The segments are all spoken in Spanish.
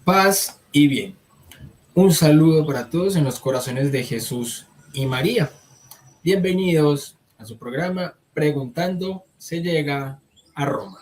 Paz y bien. Un saludo para todos en los corazones de Jesús y María. Bienvenidos a su programa Preguntando se llega a Roma.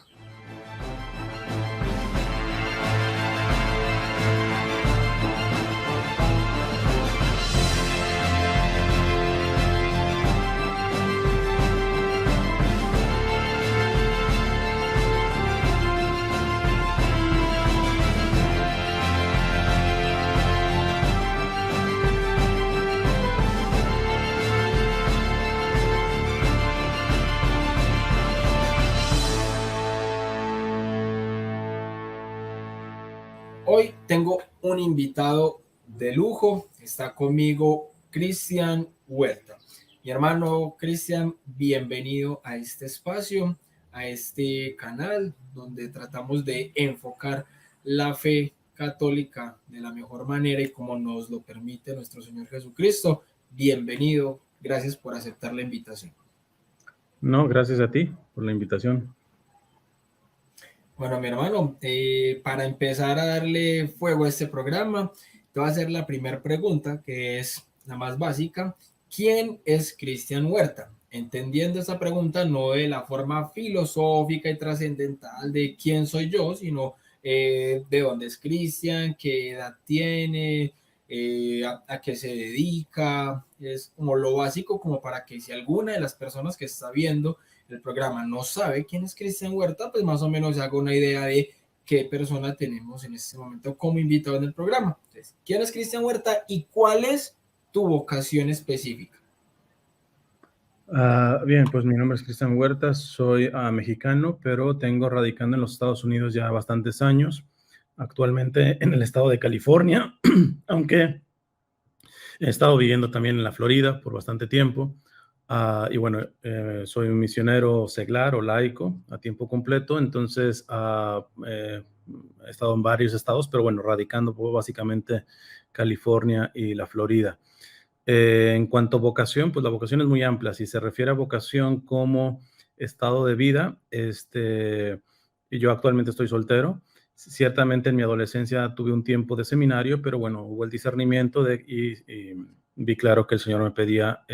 Hoy tengo un invitado de lujo, está conmigo Cristian Huerta. Mi hermano Cristian, bienvenido a este espacio, a este canal donde tratamos de enfocar la fe católica de la mejor manera y como nos lo permite nuestro Señor Jesucristo. Bienvenido, gracias por aceptar la invitación. No, gracias a ti por la invitación. Bueno, mi hermano, para empezar a darle fuego a este programa, te voy a hacer la primera pregunta, que es la más básica. ¿Quién es Cristian Huerta? Entendiendo esta pregunta no de la forma filosófica y trascendental de quién soy yo, sino de dónde es Cristian, qué edad tiene, a qué se dedica. Es como lo básico, como para que si alguna de las personas que está viendo el programa no sabe quién es Cristian Huerta, pues más o menos se haga una idea de qué persona tenemos en este momento como invitado en el programa. Entonces, ¿quién es Cristian Huerta y cuál es tu vocación específica? Bien, pues mi nombre es Cristian Huerta, soy mexicano, pero tengo radicando en los Estados Unidos ya bastantes años, actualmente en el estado de California, aunque he estado viviendo también en la Florida por bastante tiempo. Y bueno, soy un misionero seglar o laico a tiempo completo, entonces he estado en varios estados, pero bueno, radicando básicamente California y la Florida. En cuanto a vocación, pues la vocación es muy amplia. Si se refiere a vocación como estado de vida, yo actualmente estoy soltero. Ciertamente en mi adolescencia tuve un tiempo de seminario, pero bueno, hubo el discernimiento y vi claro que el Señor me pedía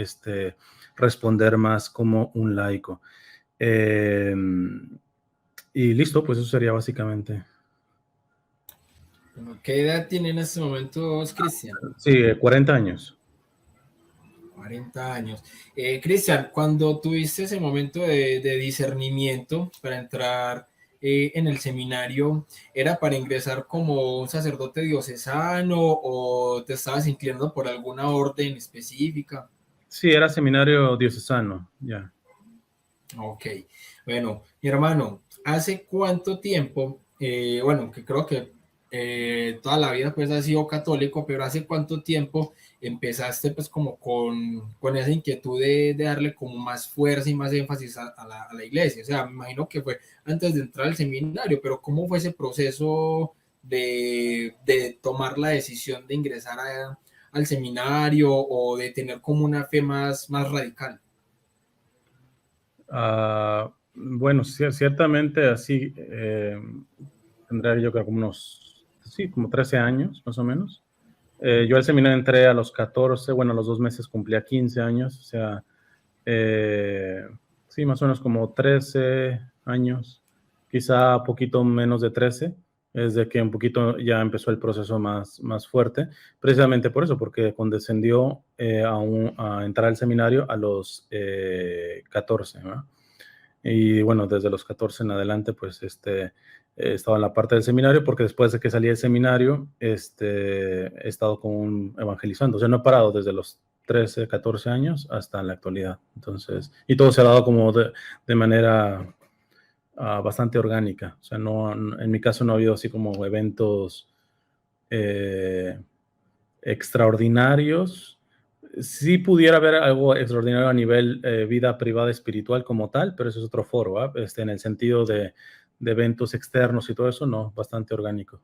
responder más como un laico. Y listo, pues eso sería básicamente. ¿Qué edad tiene en este momento Cristian? Sí, 40 años. 40 años. Cristian, cuando tuviste ese momento de discernimiento para entrar en el seminario, ¿era para ingresar como un sacerdote diocesano o te estabas inclinando por alguna orden específica? Sí, era seminario diocesano, ya. Ok, bueno, mi hermano, ¿hace cuánto tiempo? Bueno, que creo que toda la vida pues has sido católico, pero ¿hace cuánto tiempo empezaste pues como con esa inquietud de darle como más fuerza y más énfasis a la iglesia? O sea, me imagino que fue antes de entrar al seminario, pero ¿cómo fue ese proceso de tomar la decisión de ingresar al seminario o de tener como una fe más radical? Bueno, ciertamente así tendría yo creo como como 13 años más o menos. Yo al seminario entré a los 14, bueno, a los 2 meses cumplía 15 años, o sea, sí, más o menos como 13 años, quizá poquito menos de 13, es de que un poquito ya empezó el proceso más fuerte, precisamente por eso, porque condescendió a entrar al seminario a los 14, ¿no? Y bueno, desde los 14 en adelante, pues estaba en la parte del seminario, porque después de que salí del seminario, he estado evangelizando. O sea, no he parado desde los 13, 14 años hasta la actualidad. Entonces, y todo se ha dado como de manera bastante orgánica. O sea, en mi caso no ha habido así como eventos extraordinarios. Sí pudiera haber algo extraordinario a nivel vida privada espiritual como tal, pero eso es otro foro, ¿eh? En el sentido de eventos externos y todo eso, no, bastante orgánico.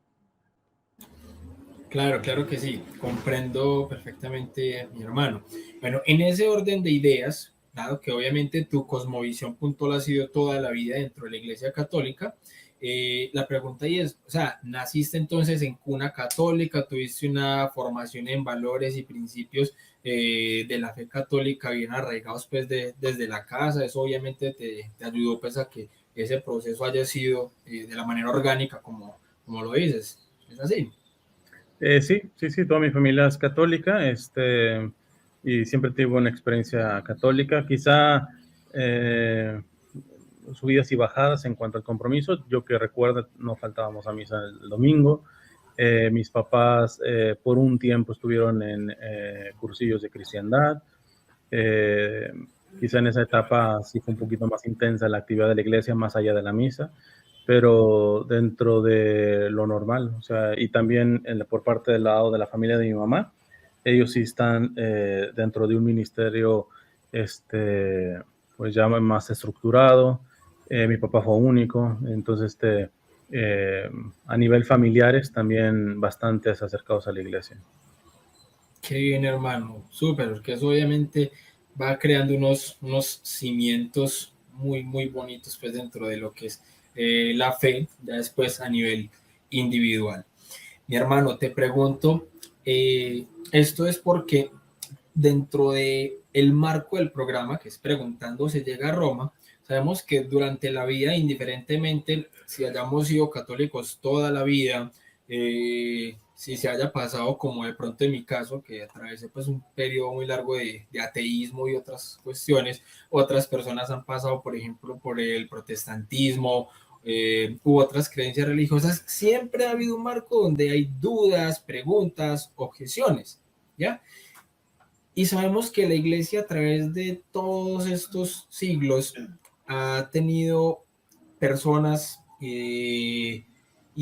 Claro, claro que sí, comprendo perfectamente, mi hermano. Bueno, en ese orden de ideas, dado que obviamente tu cosmovisión puntual ha sido toda la vida dentro de la Iglesia Católica, La pregunta ahí es, o sea, ¿naciste entonces en cuna católica? ¿Tuviste una formación en valores y principios de la fe católica bien arraigados pues desde la casa? Eso obviamente te ayudó pues a que ese proceso haya sido de la manera orgánica como lo dices. ¿Es así? Sí, sí, sí, toda mi familia es católica, y siempre tuve una experiencia católica, quizá subidas y bajadas en cuanto al compromiso. Yo que recuerdo, no faltábamos a misa el domingo. Mis papás por un tiempo estuvieron en cursillos de cristiandad. Eh, Quizá en esa etapa sí fue un poquito más intensa la actividad de la iglesia, más allá de la misa, pero dentro de lo normal, o sea, y también por parte del lado de la familia de mi mamá, ellos sí están dentro de un ministerio, pues ya más estructurado. Mi papá fue único, entonces, a nivel familiares también bastante acercados a la iglesia. Qué bien, hermano, súper, porque eso obviamente va creando unos cimientos muy bonitos pues dentro de lo que es la fe, ya después a nivel individual. Mi hermano, te pregunto, esto es porque dentro de el marco del programa, que es Preguntando se llega a Roma, sabemos que durante la vida, indiferentemente si hayamos sido católicos toda la vida, si se haya pasado como de pronto en mi caso, que atravesé pues un periodo muy largo de ateísmo y otras cuestiones, otras personas han pasado, por ejemplo, por el protestantismo, u otras creencias religiosas, siempre ha habido un marco donde hay dudas, preguntas, objeciones, ¿ya? Y sabemos que la iglesia a través de todos estos siglos ha tenido personas y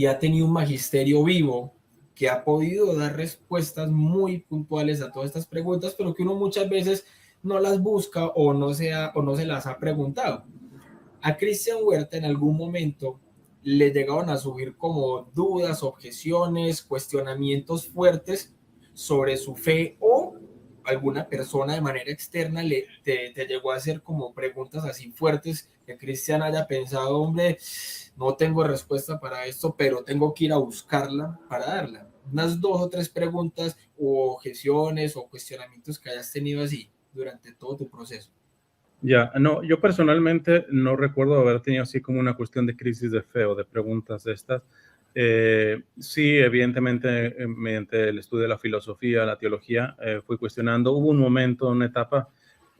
ha tenido un magisterio vivo que ha podido dar respuestas muy puntuales a todas estas preguntas, pero que uno muchas veces no las busca o no se las ha preguntado. A Cristian Huerta en algún momento le llegaron a subir como dudas, objeciones, cuestionamientos fuertes sobre su fe o alguna persona de manera externa te llegó a hacer como preguntas así fuertes que Cristian haya pensado, hombre, no tengo respuesta para esto, pero tengo que ir a buscarla para darla. Unas dos o tres preguntas o objeciones o cuestionamientos que hayas tenido así durante todo tu proceso. Ya, no, yo personalmente no recuerdo haber tenido así como una cuestión de crisis de fe o de preguntas de estas. Sí, evidentemente, mediante el estudio de la filosofía, la teología, fui cuestionando. Hubo un momento, una etapa,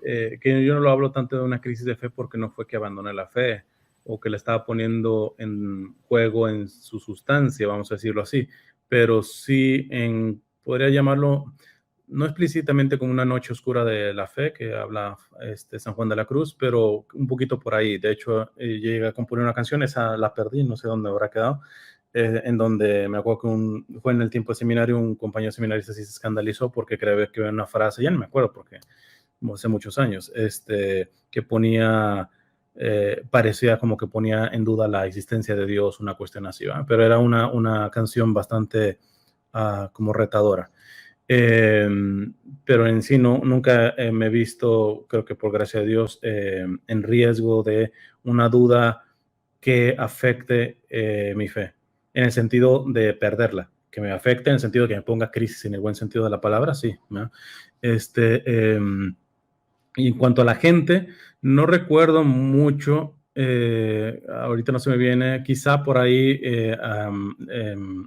que yo no lo hablo tanto de una crisis de fe porque no fue que abandoné la fe o que la estaba poniendo en juego en su sustancia, vamos a decirlo así, pero sí podría llamarlo no explícitamente como una noche oscura de la fe que habla San Juan de la Cruz, pero un poquito por ahí. De hecho, llegué a componer una canción, esa la perdí, no sé dónde habrá quedado, en donde me acuerdo que fue en el tiempo de seminario, un compañero seminarista sí se escandalizó porque creía que había una frase, ya no me acuerdo porque hace muchos años, que ponía, parecía como que ponía en duda la existencia de Dios, una cuestión así, ¿verdad? Pero era una canción bastante como retadora. Eh, pero en sí nunca me he visto, creo que por gracia de Dios, en riesgo de una duda que afecte mi fe, en el sentido de perderla, que me afecte en el sentido de que me ponga crisis en el buen sentido de la palabra, sí, ¿no? Y en cuanto a la gente, no recuerdo mucho, ahorita no se me viene, quizá por ahí,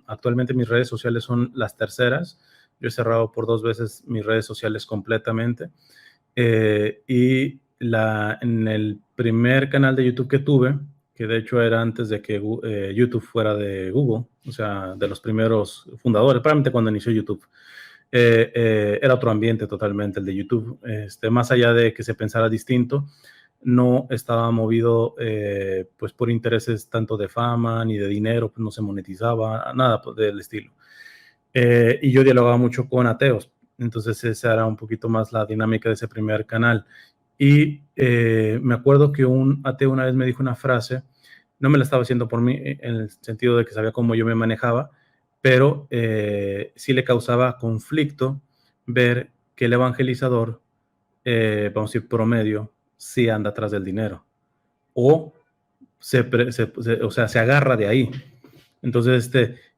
actualmente mis redes sociales son las terceras. Yo he cerrado por 2 veces mis redes sociales completamente. Y en el primer canal de YouTube que tuve, que de hecho era antes de que YouTube fuera de Google, o sea, de los primeros fundadores, probablemente cuando inició YouTube, era otro ambiente totalmente el de YouTube. Más allá de que se pensara distinto, no estaba movido pues por intereses tanto de fama ni de dinero, pues no se monetizaba, nada del estilo. Y yo dialogaba mucho con ateos, entonces esa era un poquito más la dinámica de ese primer canal. Y me acuerdo que un ateo una vez me dijo una frase, no me la estaba haciendo por mí, en el sentido de que sabía cómo yo me manejaba, pero sí le causaba conflicto ver que el evangelizador, vamos a decir promedio, sí anda atrás del dinero. O o sea, se agarra de ahí. Entonces,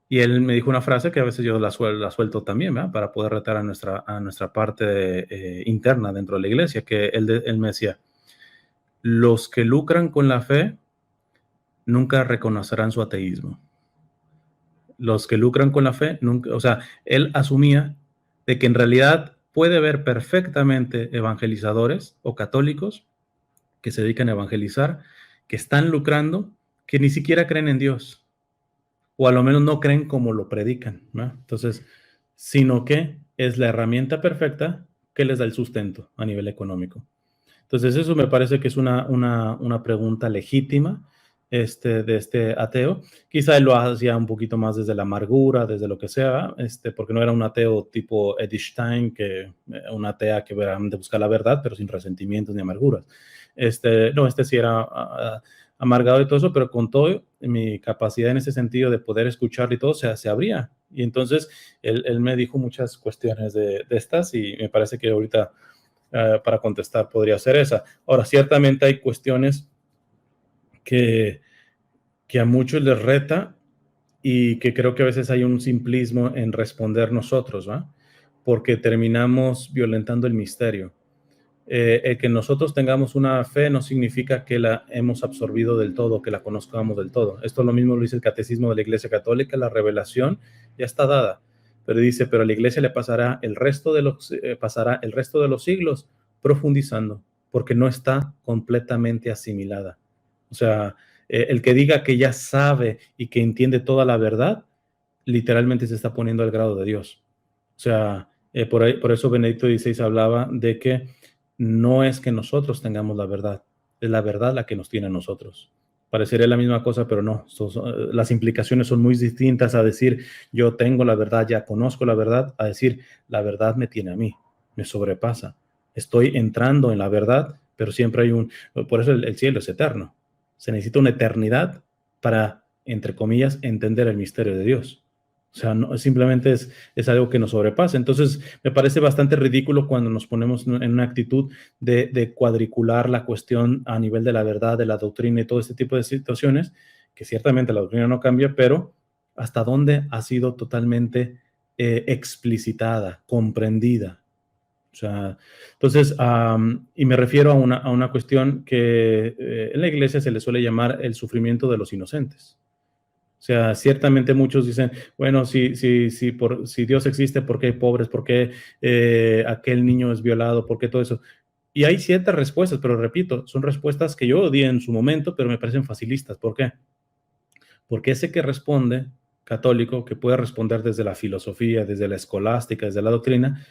y él me dijo una frase que a veces yo la suelto también, ¿verdad? Para poder retar a nuestra parte interna dentro de la iglesia, que él me decía, los que lucran con la fe nunca reconocerán su ateísmo. Los que lucran con la fe, nunca, o sea, él asumía de que en realidad puede haber perfectamente evangelizadores o católicos que se dedican a evangelizar, que están lucrando, que ni siquiera creen en Dios, o a lo menos no creen como lo predican, ¿no? Entonces, sino que es la herramienta perfecta que les da el sustento a nivel económico. Entonces, eso me parece que es una pregunta legítima de este ateo. Quizá él lo hacía un poquito más desde la amargura, desde lo que sea, porque no era un ateo tipo Edith Stein, una atea que era de buscar la verdad, pero sin resentimientos ni amarguras. No, sí era amargado y todo eso, pero con todo, mi capacidad en ese sentido de poder escuchar y todo se abría. Y entonces, él me dijo muchas cuestiones de estas y me parece que ahorita para contestar podría ser esa. Ahora, ciertamente hay cuestiones que a muchos les reta y que creo que a veces hay un simplismo en responder nosotros, ¿va? Porque terminamos violentando el misterio. El que nosotros tengamos una fe no significa que la hemos absorbido del todo, que la conozcamos del todo. Esto lo mismo lo dice el Catecismo de la Iglesia Católica, la revelación ya está dada. Pero dice, pero a la iglesia le pasará el resto de los siglos profundizando, porque no está completamente asimilada. O sea, el que diga que ya sabe y que entiende toda la verdad, literalmente se está poniendo al grado de Dios. O sea, por eso Benedicto XVI hablaba de que no es que nosotros tengamos la verdad, es la verdad la que nos tiene a nosotros. Parecería la misma cosa, pero no. Las implicaciones son muy distintas a decir yo tengo la verdad, ya conozco la verdad, a decir la verdad me tiene a mí, me sobrepasa. Estoy entrando en la verdad, pero siempre hay por eso el cielo es eterno. Se necesita una eternidad para, entre comillas, entender el misterio de Dios. O sea, no, simplemente es algo que nos sobrepasa. Entonces, me parece bastante ridículo cuando nos ponemos en una actitud de cuadricular la cuestión a nivel de la verdad, de la doctrina y todo este tipo de situaciones, que ciertamente la doctrina no cambia, pero hasta dónde ha sido totalmente explicitada, comprendida. O sea, entonces, y me refiero a una cuestión que en la iglesia se le suele llamar el sufrimiento de los inocentes. O sea, ciertamente muchos dicen, bueno, si Dios existe, ¿por qué hay pobres? ¿Por qué aquel niño es violado? ¿Por qué todo eso? Y hay ciertas respuestas, pero repito, son respuestas que yo di en su momento, pero me parecen facilistas. ¿Por qué? Porque ese que responde, católico, que puede responder desde la filosofía, desde la escolástica, desde la doctrina,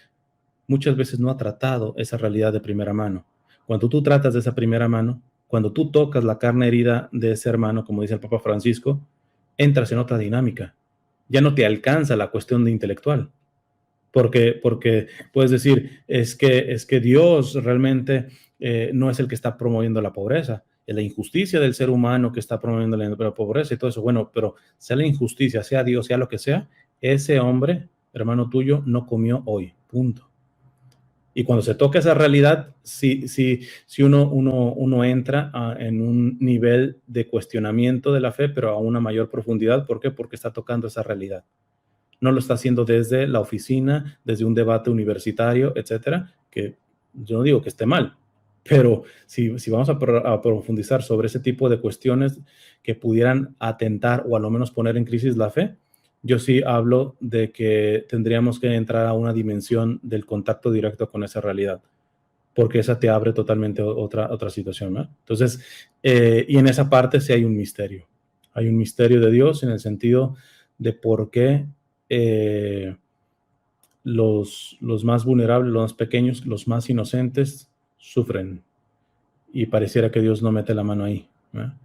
muchas veces no ha tratado esa realidad de primera mano. Cuando tú tratas de esa primera mano, cuando tú tocas la carne herida de ese hermano, como dice el Papa Francisco, entras en otra dinámica. Ya no te alcanza la cuestión de intelectual. Porque puedes decir, es que Dios realmente no es el que está promoviendo la pobreza, es la injusticia del ser humano que está promoviendo la pobreza y todo eso. Bueno, pero sea la injusticia, sea Dios, sea lo que sea, ese hombre, hermano tuyo, no comió hoy, punto. Y cuando se toca esa realidad, si uno entra en un nivel de cuestionamiento de la fe, pero a una mayor profundidad. ¿Por qué? Porque está tocando esa realidad. No lo está haciendo desde la oficina, desde un debate universitario, etcétera, que yo no digo que esté mal, pero si vamos a profundizar sobre ese tipo de cuestiones que pudieran atentar o a lo menos poner en crisis la fe, yo sí hablo de que tendríamos que entrar a una dimensión del contacto directo con esa realidad, porque esa te abre totalmente otra situación, ¿no? Entonces, y en esa parte sí hay un misterio. Hay un misterio de Dios en el sentido de por qué los más vulnerables, los más pequeños, los más inocentes sufren. Y pareciera que Dios no mete la mano ahí, ¿no?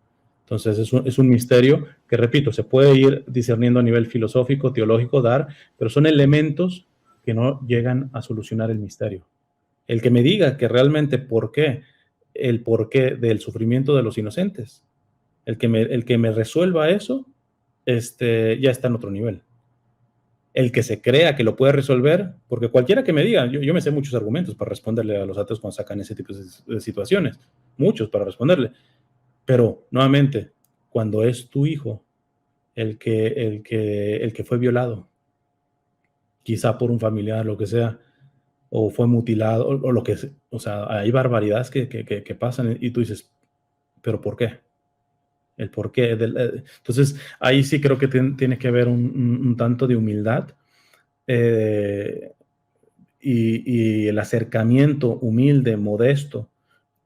Entonces es un misterio que, repito, se puede ir discerniendo a nivel filosófico, teológico, pero son elementos que no llegan a solucionar el misterio. El que me diga que realmente el porqué del sufrimiento de los inocentes, el que me resuelva eso, ya está en otro nivel. El que se crea que lo puede resolver, porque cualquiera que me diga, yo me sé muchos argumentos para responderle a los ateos cuando sacan ese tipo de situaciones, muchos para responderle. Pero, nuevamente, cuando es tu hijo el que fue violado, quizá por un familiar, lo que sea, o fue mutilado, o lo que sea. O sea, hay barbaridades que pasan y tú dices, ¿pero por qué? El por qué. Entonces, ahí sí creo que tiene que haber un tanto de humildad eh, y el acercamiento humilde, modesto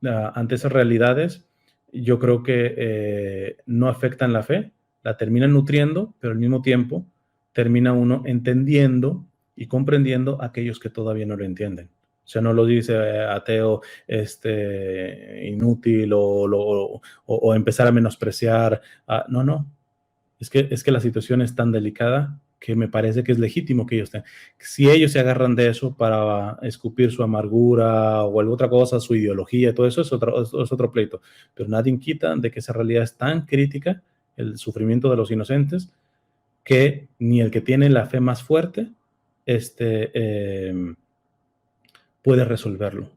ante esas realidades. Yo creo que no afectan la fe, la terminan nutriendo, pero al mismo tiempo termina uno entendiendo y comprendiendo a aquellos que todavía no lo entienden. O sea, no lo dice ateo, inútil o empezar a menospreciar. No, no. Es que la situación es tan delicada que me parece que es legítimo que ellos tengan. Si ellos se agarran de eso para escupir su amargura o alguna otra cosa, su ideología, todo eso es otro pleito. Pero nadie quita de que esa realidad es tan crítica, el sufrimiento de los inocentes, que ni el que tiene la fe más fuerte puede resolverlo.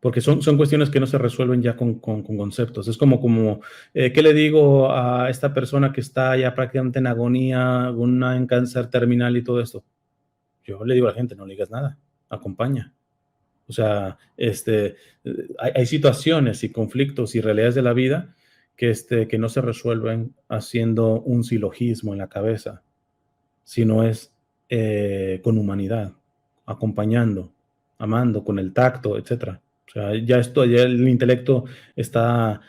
Porque son cuestiones que no se resuelven ya con conceptos. Es como ¿qué le digo a esta persona que está ya prácticamente en agonía, en cáncer terminal y todo esto? Yo le digo a la gente, no le digas nada, acompaña. O sea, hay situaciones y conflictos y realidades de la vida que no se resuelven haciendo un silogismo en la cabeza, sino es con humanidad, acompañando, amando, con el tacto, etcétera. O sea, ya el intelecto está,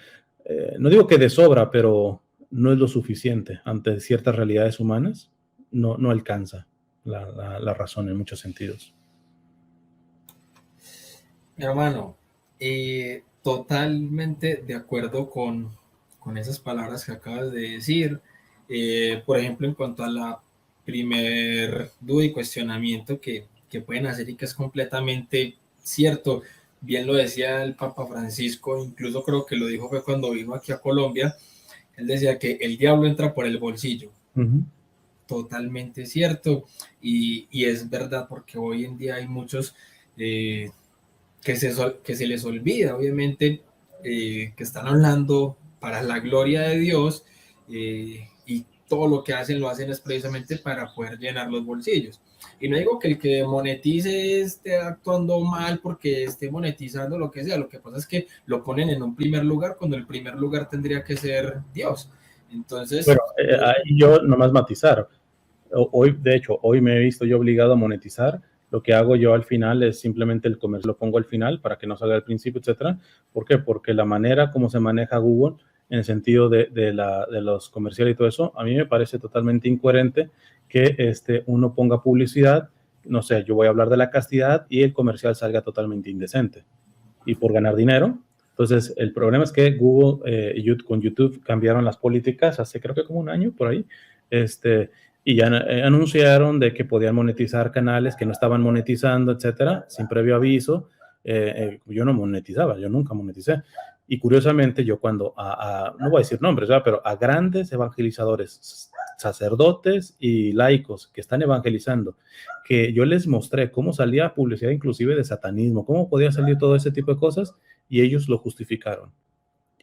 no digo que de sobra, pero no es lo suficiente ante ciertas realidades humanas, no alcanza la razón en muchos sentidos. Hermano, totalmente de acuerdo con esas palabras que acabas de decir. Por ejemplo, en cuanto a la primer duda y cuestionamiento que pueden hacer y que es completamente cierto, bien lo decía el Papa Francisco, incluso creo que lo dijo fue cuando vino aquí a Colombia, él decía que el diablo entra por el bolsillo. Uh-huh. Totalmente cierto, y es verdad porque hoy en día hay muchos que se les olvida, obviamente, que están hablando para la gloria de Dios, y todo lo que hacen lo hacen es precisamente para poder llenar los bolsillos. Y no digo que el que monetice esté actuando mal porque esté monetizando lo que sea, lo que pasa es que lo ponen en un primer lugar cuando el primer lugar tendría que ser Dios. Entonces, Pero ahí yo nomás matizar. Hoy, de hecho, hoy me he visto yo obligado a monetizar. Lo que hago yo al final es simplemente el comercio, lo pongo al final para que no salga al principio, etcétera. ¿Por qué? Porque la manera como se maneja Google en el sentido de los comerciales y todo eso, a mí me parece totalmente incoherente que uno ponga publicidad, no sé, yo voy a hablar de la castidad y el comercial salga totalmente indecente. Y por ganar dinero. Entonces, el problema es que Google con YouTube cambiaron las políticas hace creo que como un año por ahí, y ya anunciaron de que podían monetizar canales que no estaban monetizando, etcétera, sin previo aviso. Yo no monetizaba, yo nunca moneticé. Y curiosamente, yo cuando no voy a decir nombres, ¿verdad? Pero a grandes evangelizadores, sacerdotes y laicos que están evangelizando, que yo les mostré cómo salía publicidad inclusive de satanismo, cómo podía salir todo ese tipo de cosas, y ellos lo justificaron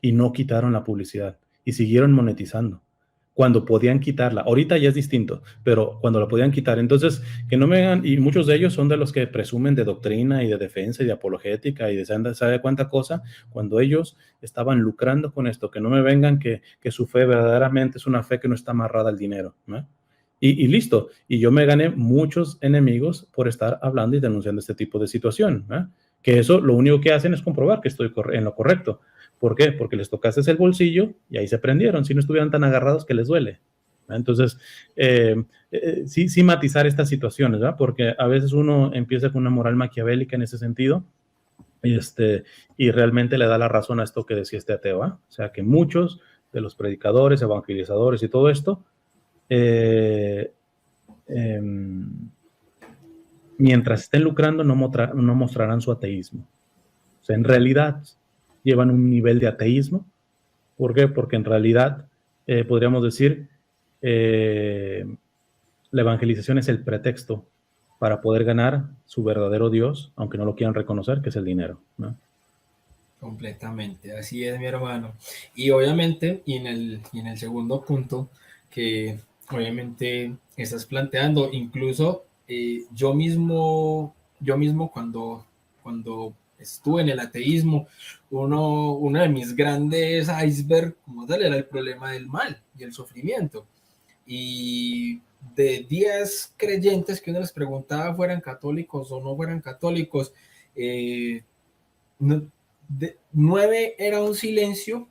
y no quitaron la publicidad y siguieron monetizando cuando podían quitarla. Ahorita ya es distinto, pero cuando la podían quitar. Entonces, que no me hagan, y muchos de ellos son de los que presumen de doctrina y de defensa y de apologética y de sabe cuánta cosa, cuando ellos estaban lucrando con esto, que no me vengan que su fe verdaderamente es una fe que no está amarrada al dinero, ¿no? Y listo. Y yo me gané muchos enemigos por estar hablando y denunciando este tipo de situación, ¿eh? Que eso lo único que hacen es comprobar que estoy en lo correcto. ¿Por qué? Porque les tocaste el bolsillo y ahí se prendieron. Si no estuvieran tan agarrados que les duele. ¿Eh? Entonces, sí matizar estas situaciones, ¿verdad? Porque a veces uno empieza con una moral maquiavélica en ese sentido y realmente le da la razón a esto que decía este ateo, ¿eh? O sea, que muchos de los predicadores, evangelizadores y todo esto, mientras estén lucrando, no mostrarán su ateísmo. O sea, en realidad llevan un nivel de ateísmo. ¿Por qué? Porque en realidad podríamos decir la evangelización es el pretexto para poder ganar su verdadero Dios, aunque no lo quieran reconocer, que es el dinero, ¿no? Completamente, así es, mi hermano. Y obviamente, y en el segundo punto que obviamente estás planteando, incluso yo mismo cuando estuve en el ateísmo, uno de mis grandes iceberg como tal era el problema del mal y el sufrimiento. Y de 10 creyentes que uno les preguntaba fueran católicos o no fueran católicos, eh, no, 9 era un silencio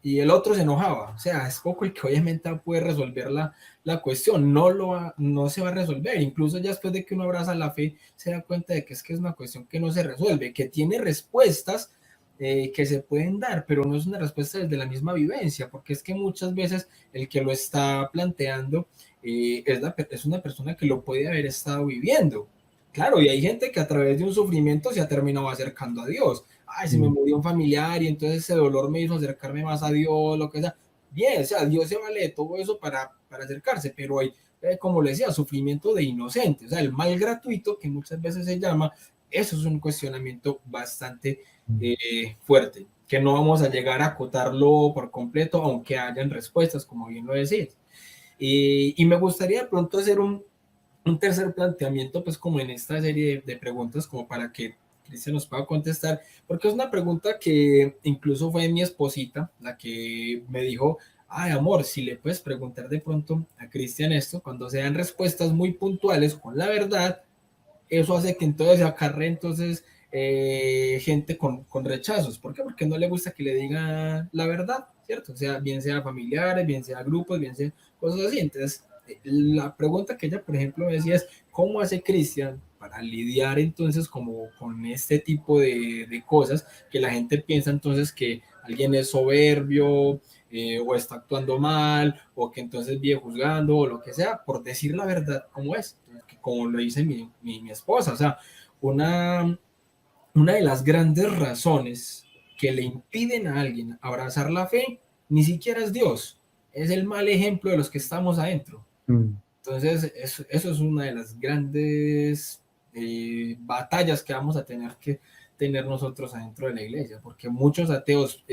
y el otro se enojaba. O sea, es poco el que obviamente puede resolver la cuestión. No se va a resolver. Incluso ya después de que uno abraza la fe, se da cuenta de que es una cuestión que no se resuelve, que tiene respuestas que se pueden dar, pero no es una respuesta desde la misma vivencia, porque es que muchas veces el que lo está planteando es una persona que lo puede haber estado viviendo. Claro, y hay gente que a través de un sufrimiento se ha terminado acercando a Dios. Ay, se me murió un familiar y entonces ese dolor me hizo acercarme más a Dios, lo que sea. Bien, o sea, Dios se vale de todo eso para acercarse, pero hay, como le decía, sufrimiento de inocente, o sea, el mal gratuito que muchas veces se llama, eso es un cuestionamiento bastante fuerte, que no vamos a llegar a acotarlo por completo, aunque hayan respuestas, como bien lo decís. Y me gustaría de pronto hacer un tercer planteamiento, pues como en esta serie de preguntas, como para que Cristian nos pueda contestar, porque es una pregunta que incluso fue mi esposita la que me dijo, ay amor, si le puedes preguntar de pronto a Cristian esto, cuando sean respuestas muy puntuales con la verdad, eso hace que entonces se acarre entonces gente con rechazos. ¿Por qué? Porque no le gusta que le diga la verdad, ¿cierto? O sea, bien sea familiares, bien sea grupos, bien sea cosas así. Entonces, la pregunta que ella, por ejemplo, me decía es, ¿cómo hace Cristian para lidiar entonces como con este tipo de cosas que la gente piensa entonces que alguien es soberbio o está actuando mal o que entonces viene juzgando o lo que sea por decir la verdad como es, como lo dice mi esposa? O sea, una, una de las grandes razones que le impiden a alguien abrazar la fe ni siquiera es Dios, es el mal ejemplo de los que estamos adentro. Mm. Entonces, eso es una de las grandes batallas que vamos a tener que tener nosotros adentro de la iglesia, porque muchos ateos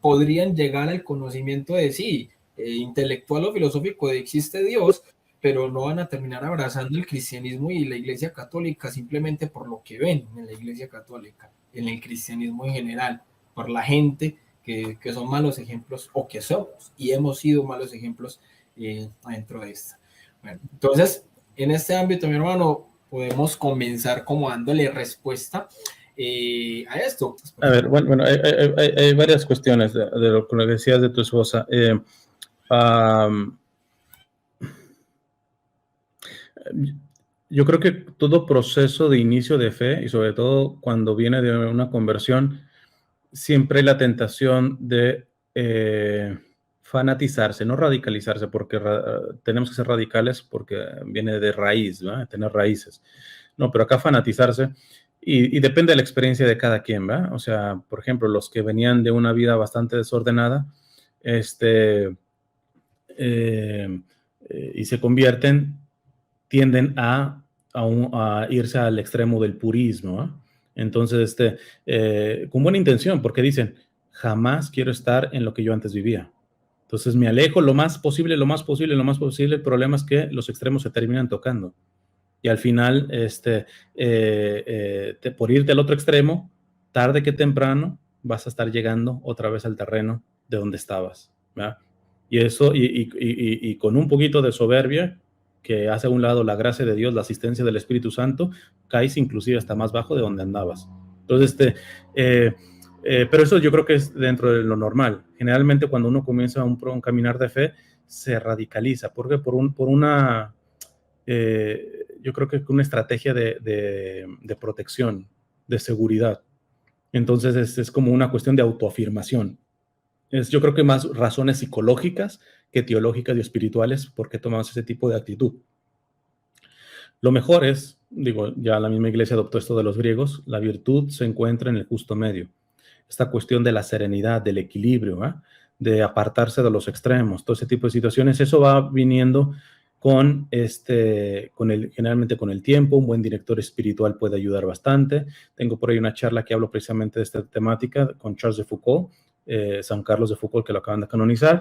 podrían llegar al conocimiento de sí, intelectual o filosófico de existe Dios, pero no van a terminar abrazando el cristianismo y la iglesia católica simplemente por lo que ven en la iglesia católica, en el cristianismo en general, por la gente que son malos ejemplos o que somos y hemos sido malos ejemplos adentro de esta. Bueno, entonces, en este ámbito, mi hermano, podemos comenzar como dándole respuesta a esto. A ver, bueno, hay varias cuestiones de lo que decías de tu esposa. Um, yo creo que todo proceso de inicio de fe, y sobre todo cuando viene de una conversión, siempre hay la tentación de fanatizarse, no radicalizarse, porque tenemos que ser radicales porque viene de raíz, ¿va? Tener raíces. No, pero acá fanatizarse, y depende de la experiencia de cada quien, ¿va? O sea, por ejemplo, los que venían de una vida bastante desordenada, y se convierten, tienden a irse al extremo del purismo, ¿eh? Entonces, con buena intención, porque dicen, jamás quiero estar en lo que yo antes vivía. Entonces me alejo lo más posible, lo más posible, lo más posible. El problema es que los extremos se terminan tocando. Y al final, por irte al otro extremo, tarde que temprano, vas a estar llegando otra vez al terreno de donde estabas, ¿verdad? Y eso, y con un poquito de soberbia, que hace a un lado la gracia de Dios, la asistencia del Espíritu Santo, caes inclusive hasta más bajo de donde andabas. Entonces, pero eso yo creo que es dentro de lo normal. Generalmente cuando uno comienza un caminar de fe, se radicaliza, porque yo creo que una estrategia de protección, de seguridad. Entonces es como una cuestión de autoafirmación. Yo creo que más razones psicológicas que teológicas y espirituales por qué tomamos ese tipo de actitud. Lo mejor es, digo, ya la misma iglesia adoptó esto de los griegos, la virtud se encuentra en el justo medio. Esta cuestión de la serenidad, del equilibrio, ¿eh? De apartarse de los extremos, todo ese tipo de situaciones, eso va viniendo generalmente con el tiempo. Un buen director espiritual puede ayudar bastante. Tengo por ahí una charla que hablo precisamente de esta temática con Charles de Foucault, San Carlos de Foucault, que lo acaban de canonizar,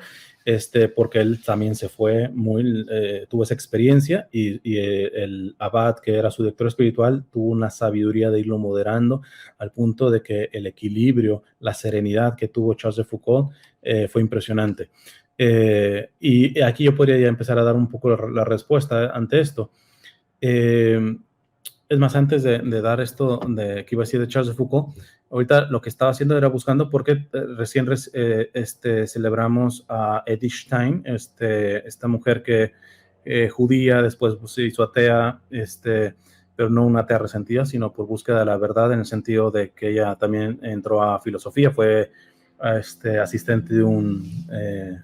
porque él también tuvo esa experiencia y el abad, que era su director espiritual, tuvo una sabiduría de irlo moderando al punto de que el equilibrio, la serenidad que tuvo Charles de Foucault fue impresionante. Y aquí yo podría ya empezar a dar un poco la respuesta ante esto. Es más, antes de dar esto que iba a decir de Charles de Foucault, ahorita lo que estaba haciendo era buscando, porque recién celebramos a Edith Stein, esta mujer que judía, después se hizo atea, pero no una atea resentida, sino por búsqueda de la verdad, en el sentido de que ella también entró a filosofía, fue asistente de un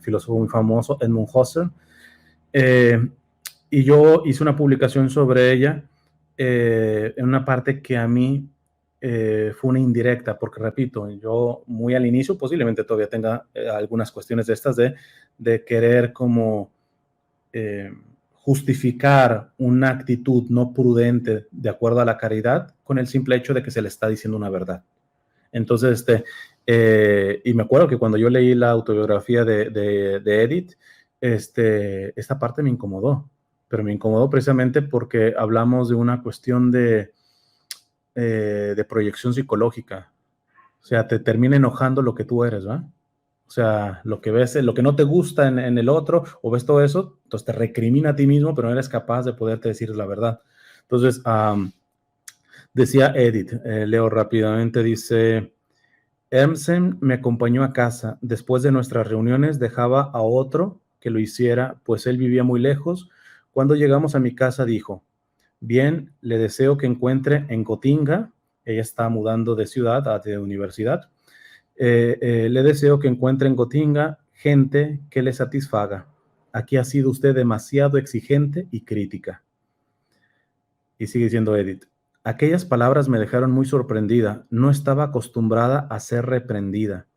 filósofo muy famoso, Edmund Husserl, y yo hice una publicación sobre ella en una parte que a mí fue una indirecta, porque repito, yo muy al inicio posiblemente todavía tenga algunas cuestiones de estas de querer como justificar una actitud no prudente de acuerdo a la caridad con el simple hecho de que se le está diciendo una verdad. Entonces, y me acuerdo que cuando yo leí la autobiografía de Edith, esta parte me incomodó, pero me incomodó precisamente porque hablamos de una cuestión de proyección psicológica. O sea, te termina enojando lo que tú eres, ¿va? O sea, lo que ves, lo que no te gusta en el otro, o ves todo eso, entonces te recrimina a ti mismo, pero no eres capaz de poderte decir la verdad. Entonces, decía Edith, leo rápidamente, dice: Emsen me acompañó a casa. Después de nuestras reuniones dejaba a otro que lo hiciera, pues él vivía muy lejos. Cuando llegamos a mi casa dijo: bien, le deseo que encuentre en Gotinga, ella está mudando de ciudad de universidad, le deseo que encuentre en Gotinga gente que le satisfaga. Aquí ha sido usted demasiado exigente y crítica. Y sigue diciendo Edith: aquellas palabras me dejaron muy sorprendida. No estaba acostumbrada a ser reprendida.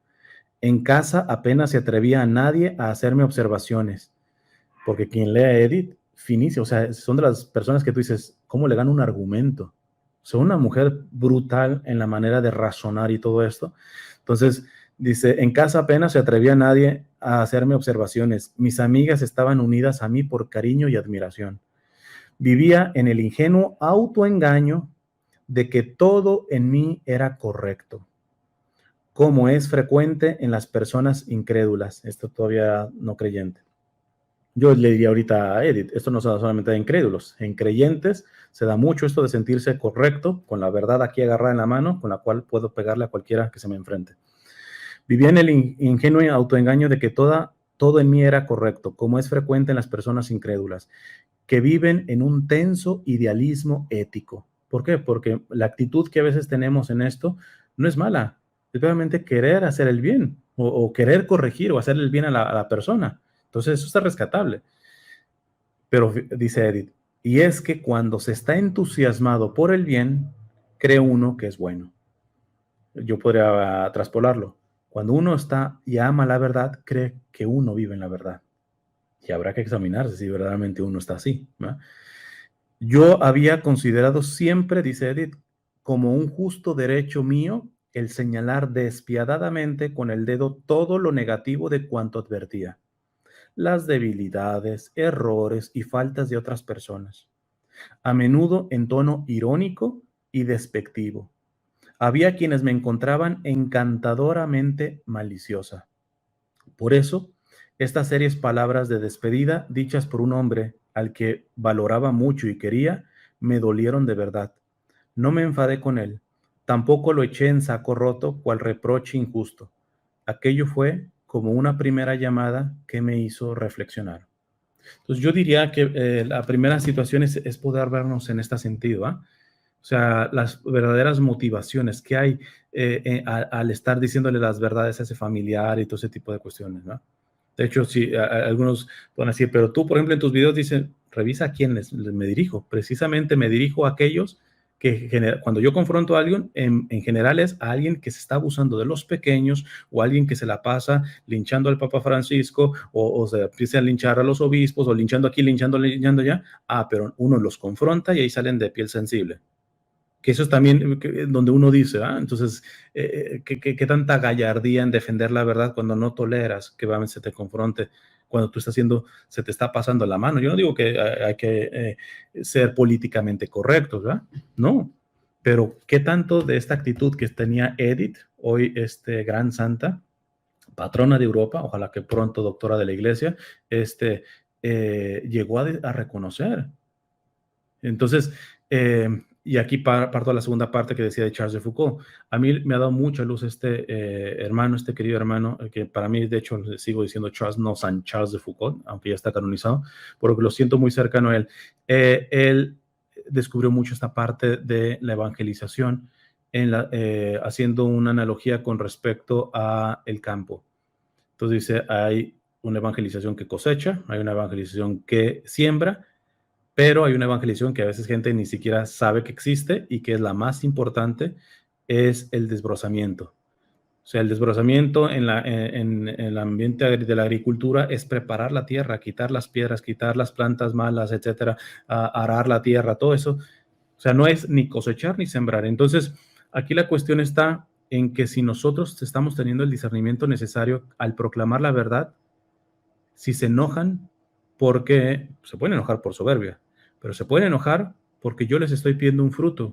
En casa apenas se atrevía a nadie a hacerme observaciones, porque quien lee a Edith, finísimo, o sea, son de las personas que tú dices, ¿cómo le gana un argumento? Son una mujer brutal en la manera de razonar y todo esto. Entonces, dice, en casa apenas se atrevía a nadie a hacerme observaciones. Mis amigas estaban unidas a mí por cariño y admiración. Vivía en el ingenuo autoengaño de que todo en mí era correcto, como es frecuente en las personas incrédulas, esto todavía no creyente. Yo le diría ahorita a Edith, esto no se da solamente en incrédulos, en creyentes se da mucho esto de sentirse correcto, con la verdad aquí agarrada en la mano, con la cual puedo pegarle a cualquiera que se me enfrente. Vivía en el ingenuo autoengaño de que todo en mí era correcto, como es frecuente en las personas incrédulas, que viven en un tenso idealismo ético. ¿Por qué? Porque la actitud que a veces tenemos en esto no es mala, es realmente querer hacer el bien o querer corregir o hacer el bien a la persona. Entonces eso está rescatable. Pero dice Edith, y es que cuando se está entusiasmado por el bien, cree uno que es bueno. Yo podría traspolarlo. Cuando uno está y ama la verdad, cree que uno vive en la verdad. Y habrá que examinarse si verdaderamente uno está así, ¿no? Yo había considerado siempre, dice Edith, como un justo derecho mío el señalar despiadadamente con el dedo todo lo negativo de cuanto advertía, las debilidades, errores y faltas de otras personas, a menudo en tono irónico y despectivo. Había quienes me encontraban encantadoramente maliciosa. Por eso, estas serias palabras de despedida, dichas por un hombre al que valoraba mucho y quería, me dolieron de verdad. No me enfadé con él, tampoco lo eché en saco roto cual reproche injusto. Aquello fue como una primera llamada que me hizo reflexionar. Entonces yo diría que la primera situación es poder vernos en este sentido, ¿ah? O sea, las verdaderas motivaciones que hay al estar diciéndole las verdades a ese familiar y todo ese tipo de cuestiones, ¿no? De hecho, sí, algunos pueden decir, pero tú, por ejemplo, en tus videos dicen, revisa a quién me dirijo. Precisamente me dirijo a aquellos cuando yo confronto a alguien, en general es a alguien que se está abusando de los pequeños, o alguien que se la pasa linchando al Papa Francisco, o se empieza a linchar a los obispos, o linchando aquí, linchando allá. Pero uno los confronta y ahí salen de piel sensible. Que eso es también donde uno dice, entonces, ¿qué tanta gallardía en defender la verdad cuando no toleras que se te confronte, cuando tú estás se te está pasando la mano? Yo no digo que hay que ser políticamente correctos, ¿verdad? No, pero ¿qué tanto de esta actitud que tenía Edith, hoy gran santa, patrona de Europa, ojalá que pronto doctora de la iglesia, llegó a reconocer? Entonces, y aquí parto a la segunda parte que decía de Charles de Foucault. A mí me ha dado mucha luz este querido hermano, que para mí, de hecho, le sigo diciendo Charles, no San Charles de Foucault, aunque ya está canonizado, porque lo siento muy cercano a él. Él descubrió mucho esta parte de la evangelización, haciendo una analogía con respecto a el campo. Entonces dice, hay una evangelización que cosecha, hay una evangelización que siembra, pero hay una evangelización que a veces gente ni siquiera sabe que existe, y que es la más importante, es el desbrozamiento. O sea, el desbrozamiento en el ambiente de la agricultura es preparar la tierra, quitar las piedras, quitar las plantas malas, etcétera, arar la tierra, todo eso. O sea, no es ni cosechar ni sembrar. Entonces, aquí la cuestión está en que si nosotros estamos teniendo el discernimiento necesario al proclamar la verdad, si se enojan, porque se pueden enojar por soberbia, pero se pueden enojar porque yo les estoy pidiendo un fruto.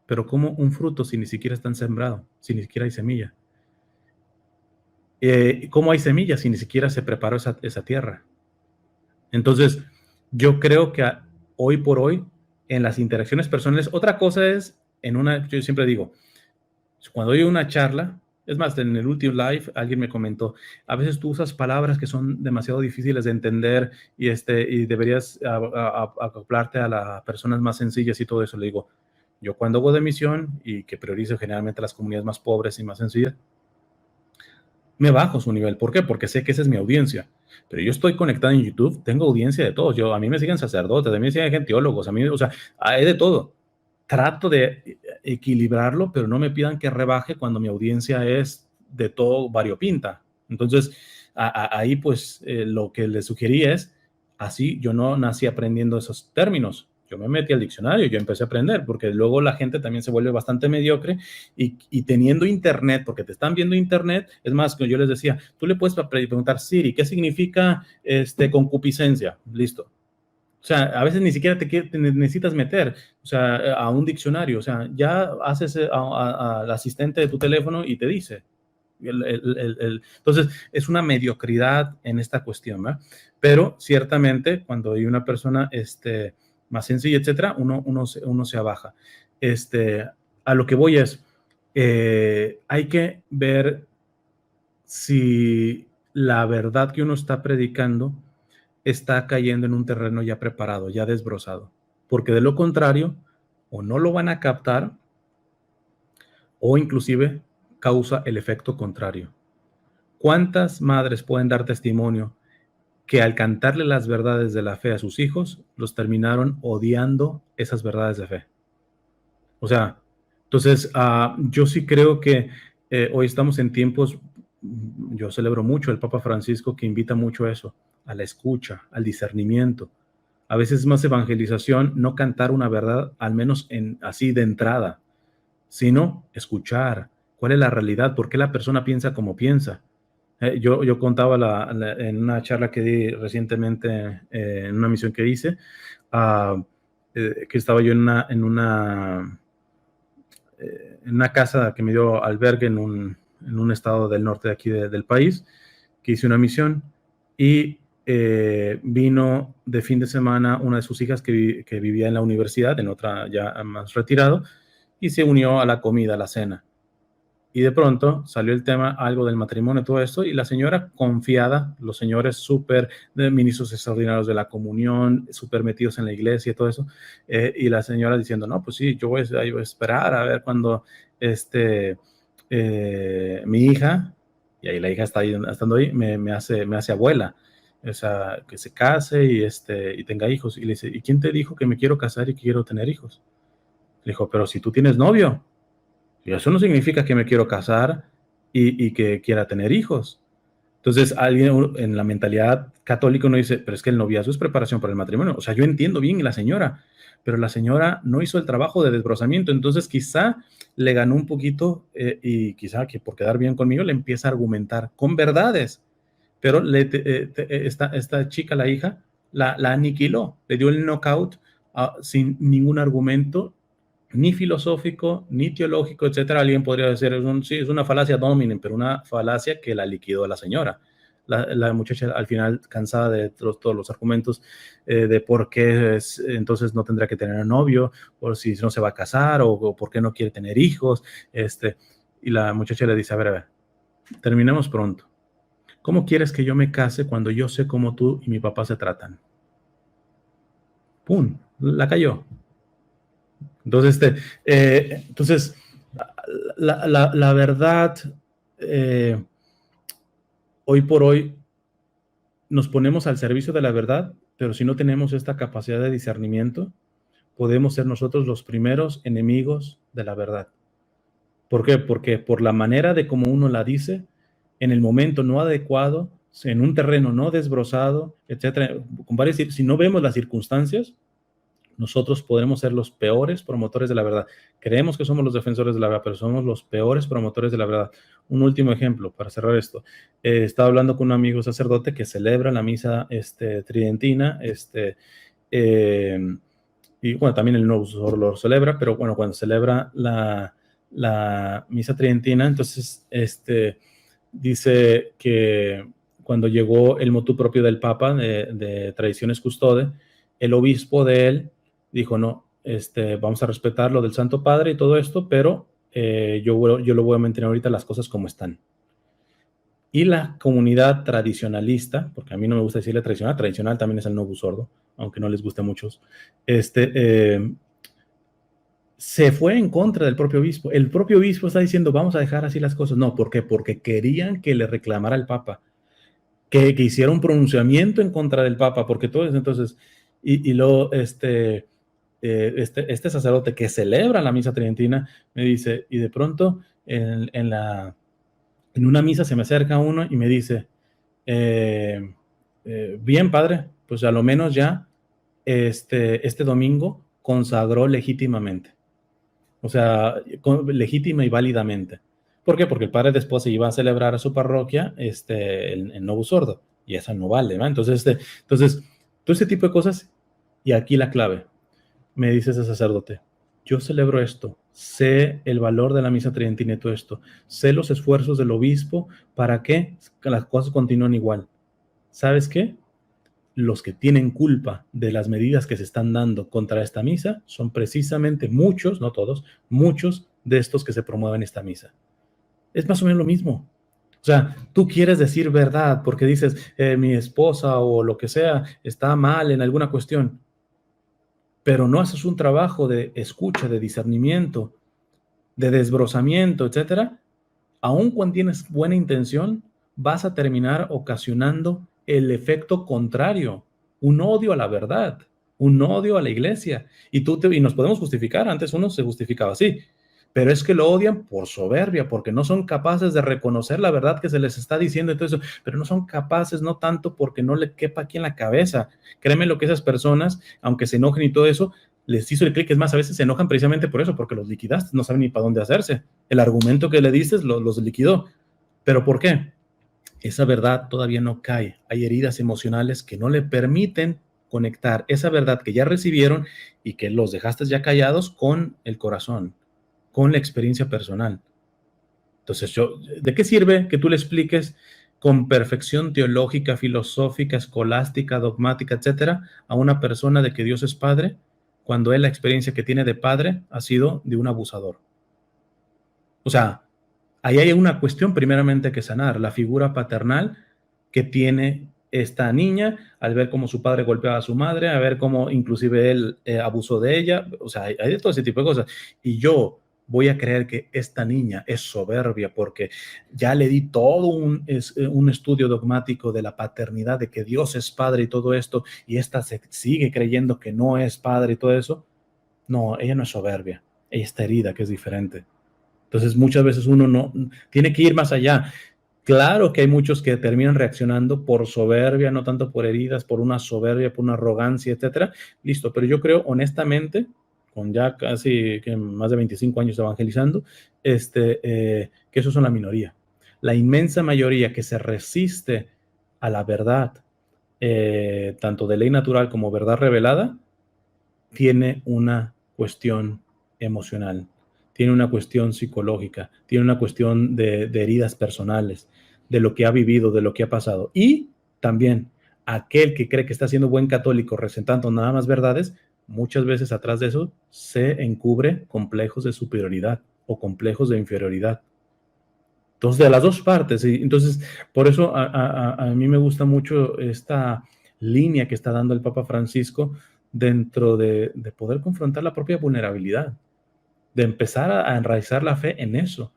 Pero ¿cómo un fruto si ni siquiera están sembrados, si ni siquiera hay semilla? ¿Cómo hay semilla si ni siquiera se preparó esa tierra? Entonces, yo creo que hoy por hoy, en las interacciones personales, otra cosa es, yo siempre digo, cuando doy una charla, es más, en el último live alguien me comentó, a veces tú usas palabras que son demasiado difíciles de entender, y deberías acoplarte a las personas más sencillas y todo eso. Le digo, yo cuando hago de misión, y que priorizo generalmente las comunidades más pobres y más sencillas, me bajo su nivel. ¿Por qué? Porque sé que esa es mi audiencia. Pero yo estoy conectado en YouTube, tengo audiencia de todos. A mí me siguen sacerdotes, a mí me siguen genteólogos, o sea, hay de todo. Trato de equilibrarlo, pero no me pidan que rebaje cuando mi audiencia es de todo variopinta. Entonces, ahí pues lo que les sugerí es, así yo no nací aprendiendo esos términos. Yo me metí al diccionario, yo empecé a aprender, porque luego la gente también se vuelve bastante mediocre, y teniendo internet, porque te están viendo internet, es más, que yo les decía, tú le puedes preguntar, Siri, ¿qué significa concupiscencia? Listo. O sea, a veces ni siquiera te necesitas meter, o sea, a un diccionario. O sea, ya haces al asistente de tu teléfono y te dice. Entonces, es una mediocridad en esta cuestión, ¿verdad? Pero ciertamente, cuando hay una persona más sencilla, etcétera, uno se abaja. A lo que voy es, hay que ver si la verdad que uno está predicando está cayendo en un terreno ya preparado, ya desbrozado, porque de lo contrario, o no lo van a captar, o inclusive causa el efecto contrario. ¿Cuántas madres pueden dar testimonio que al cantarle las verdades de la fe a sus hijos, los terminaron odiando esas verdades de fe? O sea, entonces yo sí creo que hoy estamos en tiempos, yo celebro mucho el Papa Francisco, que invita mucho a eso, a la escucha, al discernimiento. A veces es más evangelización no cantar una verdad, al menos así de entrada, sino escuchar cuál es la realidad, por qué la persona piensa como piensa. Yo contaba en una charla que di recientemente, en una misión que hice, que estaba yo en una casa que me dio albergue en un estado del norte de aquí del país, que hice una misión, y vino de fin de semana una de sus hijas que vivía en la universidad, en otra ya más retirado, y se unió a la comida, a la cena. Y de pronto salió el tema, algo del matrimonio, todo esto, y la señora confiada, los señores súper ministros extraordinarios de la comunión, súper metidos en la iglesia y todo eso, y la señora diciendo, no, pues sí, yo voy a esperar a ver cuando mi hija, y ahí la hija estando ahí, me hace abuela, o sea, que se case y tenga hijos. Y le dice, ¿y quién te dijo que me quiero casar y quiero tener hijos? Le dijo, pero si tú tienes novio, y eso no significa que me quiero casar y que quiera tener hijos. Entonces, alguien en la mentalidad católica uno dice, pero es que el noviazgo es preparación para el matrimonio. O sea, yo entiendo bien la señora, pero la señora no hizo el trabajo de desbrozamiento. Entonces, quizá le ganó un poquito y quizá que por quedar bien conmigo le empieza a argumentar con verdades. Pero esta chica, la hija, la aniquiló, le dio el knockout sin ningún argumento, ni filosófico, ni teológico, etcétera. Alguien podría decir, sí, es una falacia dominen, pero una falacia que la liquidó a la señora. La muchacha al final, cansada de todos los argumentos de por qué entonces no tendrá que tener novio, o si no se va a casar, o por qué no quiere tener hijos, y la muchacha le dice, a ver, terminemos pronto. ¿Cómo quieres que yo me case cuando yo sé cómo tú y mi papá se tratan? ¡Pum! La cayó. Entonces, la verdad, hoy por hoy nos ponemos al servicio de la verdad, pero si no tenemos esta capacidad de discernimiento, podemos ser nosotros los primeros enemigos de la verdad. ¿Por qué? Porque por la manera de cómo uno la dice, en el momento no adecuado, en un terreno no desbrozado, etcétera, si no vemos las circunstancias, nosotros podremos ser los peores promotores de la verdad. Creemos que somos los defensores de la verdad, pero somos los peores promotores de la verdad. Un último ejemplo para cerrar esto. Estaba hablando con un amigo sacerdote que celebra la misa tridentina, y bueno, también el nuevo lo celebra, pero bueno, cuando celebra la misa tridentina, entonces dice que cuando llegó el motu propio del Papa de Tradiciones Custode, el obispo de él dijo, no, vamos a respetar lo del Santo Padre y todo esto, pero yo lo voy a mantener ahorita las cosas como están. Y la comunidad tradicionalista, porque a mí no me gusta decirle tradicional también es el Novus Ordo, aunque no les guste a muchos, se fue en contra del propio obispo. El propio obispo está diciendo, vamos a dejar así las cosas. No, ¿por qué? Porque querían que le reclamara al Papa, que hiciera un pronunciamiento en contra del Papa, porque todo eso, entonces, y luego este sacerdote que celebra la misa tridentina me dice, y de pronto en una misa se me acerca uno y me dice, bien padre, pues a lo menos ya este domingo consagró legítimamente, o sea, legítima y válidamente. ¿Por qué? Porque el padre después se iba a celebrar a su parroquia el Novus Ordo, y eso no vale, ¿no? Entonces, todo ese tipo de cosas, y aquí la clave, me dice ese sacerdote, yo celebro esto, sé el valor de la misa tridentina y todo esto, sé los esfuerzos del obispo para que las cosas continúen igual. ¿Sabes qué? Los que tienen culpa de las medidas que se están dando contra esta misa son precisamente muchos, no todos, muchos de estos que se promueven esta misa. Es más o menos lo mismo. O sea, tú quieres decir verdad porque dices, mi esposa o lo que sea está mal en alguna cuestión, pero no haces un trabajo de escucha, de discernimiento, de desbrozamiento, etcétera. Aun cuando tienes buena intención, vas a terminar ocasionando el efecto contrario, un odio a la verdad, un odio a la iglesia. Y nos podemos justificar, antes uno se justificaba así, pero es que lo odian por soberbia, porque no son capaces de reconocer la verdad que se les está diciendo y todo eso, pero no son capaces, no tanto porque no le quepa aquí en la cabeza. Créeme lo que esas personas, aunque se enojen y todo eso, les hizo el clic. Es más, a veces se enojan precisamente por eso, porque los liquidaste, no saben ni para dónde hacerse. El argumento que le dices los liquidó. ¿Pero por qué? Esa verdad todavía no cae. Hay heridas emocionales que no le permiten conectar esa verdad que ya recibieron y que los dejaste ya callados con el corazón, con la experiencia personal. Entonces, ¿de qué sirve que tú le expliques con perfección teológica, filosófica, escolástica, dogmática, etcétera, a una persona de que Dios es Padre, cuando él la experiencia que tiene de padre ha sido de un abusador? O sea, ahí hay una cuestión primeramente que sanar, la figura paternal que tiene esta niña al ver cómo su padre golpeaba a su madre, a ver cómo inclusive él abusó de ella. O sea, hay de todo ese tipo de cosas. Y yo voy a creer que esta niña es soberbia porque ya le di todo un estudio dogmático de la paternidad, de que Dios es padre y todo esto, y esta se sigue creyendo que no es padre y todo eso. No, ella no es soberbia. esta herida que es diferente. Entonces muchas veces uno no tiene que ir más allá. Claro que hay muchos que terminan reaccionando por soberbia, no tanto por heridas, por una soberbia, por una arrogancia, etcétera. Listo, pero yo creo honestamente, con ya casi más de 25 años evangelizando, que esos son la minoría. La inmensa mayoría que se resiste a la verdad, tanto de ley natural como verdad revelada, tiene una cuestión emocional, tiene una cuestión psicológica, tiene una cuestión de heridas personales, de lo que ha vivido, de lo que ha pasado. Y también aquel que cree que está siendo buen católico, recetando nada más verdades, muchas veces atrás de eso se encubre complejos de superioridad o complejos de inferioridad. Entonces, de las dos partes. Y entonces, por eso a mí me gusta mucho esta línea que está dando el Papa Francisco dentro de poder confrontar la propia vulnerabilidad, de empezar a enraizar la fe en eso,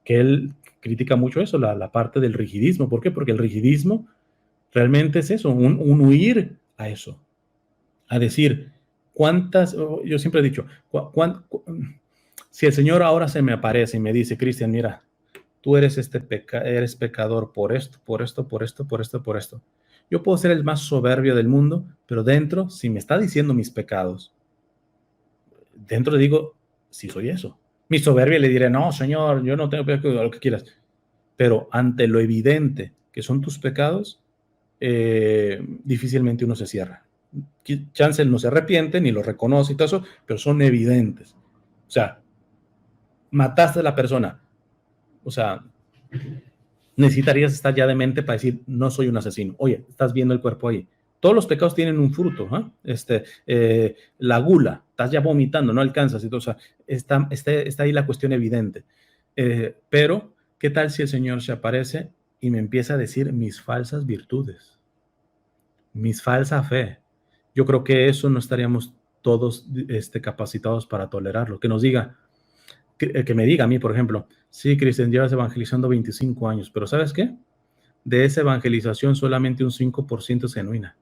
que él critica mucho eso, la parte del rigidismo. ¿Por qué? Porque el rigidismo realmente es eso, un huir a eso, a decir, yo siempre he dicho, si el Señor ahora se me aparece y me dice, Cristian, mira, tú eres eres pecador por esto, por esto, por esto, por esto, por esto. Yo puedo ser el más soberbio del mundo, pero dentro, si me está diciendo mis pecados, dentro le digo, sí soy eso. Mi soberbia le diré, no, Señor, yo no tengo pecado, lo que quieras. Pero ante lo evidente que son tus pecados, difícilmente uno se cierra. Chance no se arrepiente, ni lo reconoce y todo eso, pero son evidentes. O sea, mataste a la persona. O sea, necesitarías estar ya demente para decir, no soy un asesino. Oye, estás viendo el cuerpo ahí. Todos los pecados tienen un fruto. La gula, estás ya vomitando, no alcanzas. O sea, está ahí la cuestión evidente. Pero, ¿qué tal si el Señor se aparece y me empieza a decir mis falsas virtudes, mis falsa fe? Yo creo que eso no estaríamos todos capacitados para tolerarlo. Que nos diga, que me diga a mí, por ejemplo, sí, Cristian, llevas evangelizando 25 años, pero ¿sabes qué? De esa evangelización solamente un 5% es genuina.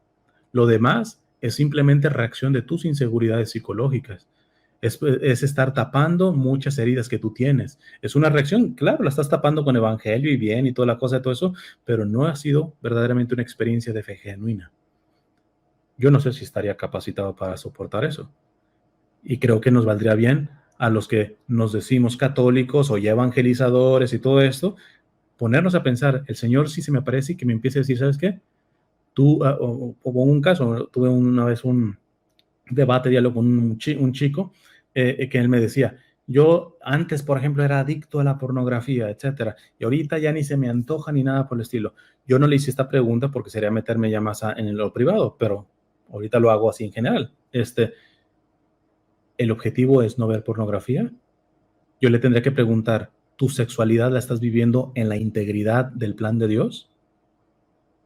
Lo demás es simplemente reacción de tus inseguridades psicológicas. Es estar tapando muchas heridas que tú tienes. Es una reacción, claro, la estás tapando con evangelio y bien y toda la cosa de todo eso, pero no ha sido verdaderamente una experiencia de fe genuina. Yo no sé si estaría capacitado para soportar eso. Y creo que nos valdría bien a los que nos decimos católicos o ya evangelizadores y todo esto, ponernos a pensar, el Señor sí se me aparece y que me empiece a decir, ¿sabes qué? Tú, o un caso, tuve una vez un debate, diálogo con un chico que él me decía, yo antes, por ejemplo, era adicto a la pornografía, etcétera, y ahorita ya ni se me antoja ni nada por el estilo. Yo no le hice esta pregunta porque sería meterme ya más en lo privado, pero ahorita lo hago así en general. ¿El objetivo es no ver pornografía? Yo le tendría que preguntar, ¿tu sexualidad la estás viviendo en la integridad del plan de Dios?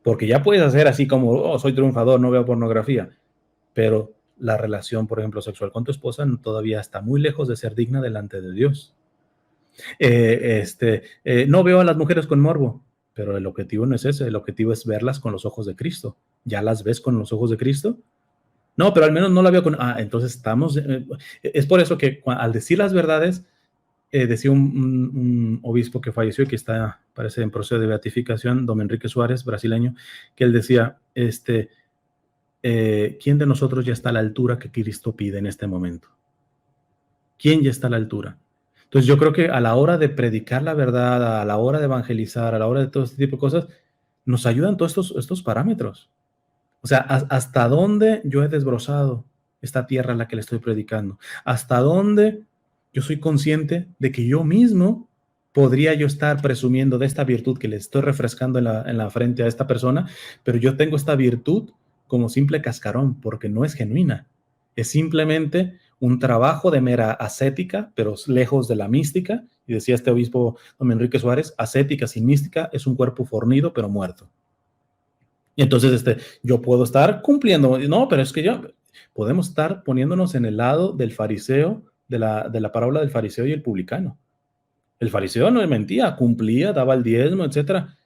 Porque ya puedes hacer así como, oh, soy triunfador, no veo pornografía, pero la relación, por ejemplo, sexual con tu esposa todavía está muy lejos de ser digna delante de Dios. No veo a las mujeres con morbo, pero el objetivo no es ese, el objetivo es verlas con los ojos de Cristo. ¿Ya las ves con los ojos de Cristo? No, pero al menos no la veo con... entonces estamos... es por eso que al decir las verdades, decía un obispo que falleció y que está, parece, en proceso de beatificación, don Enrique Suárez, brasileño, que él decía, ¿quién de nosotros ya está a la altura que Cristo pide en este momento? ¿Quién ya está a la altura? Entonces yo creo que a la hora de predicar la verdad, a la hora de evangelizar, a la hora de todo este tipo de cosas, nos ayudan todos estos parámetros. O sea, ¿hasta dónde yo he desbrozado esta tierra a la que le estoy predicando? ¿Hasta dónde yo soy consciente de que yo mismo podría yo estar presumiendo de esta virtud que le estoy refrescando en la frente a esta persona, pero yo tengo esta virtud como simple cascarón porque no es genuina? Es simplemente un trabajo de mera ascética, pero lejos de la mística. Y decía este obispo don Enrique Suárez, ascética sin mística es un cuerpo fornido pero muerto. Y entonces yo puedo estar cumpliendo, no, pero es que podemos estar poniéndonos en el lado del fariseo, de la parábola del fariseo y el publicano. El fariseo no mentía, cumplía, daba el diezmo, etcétera.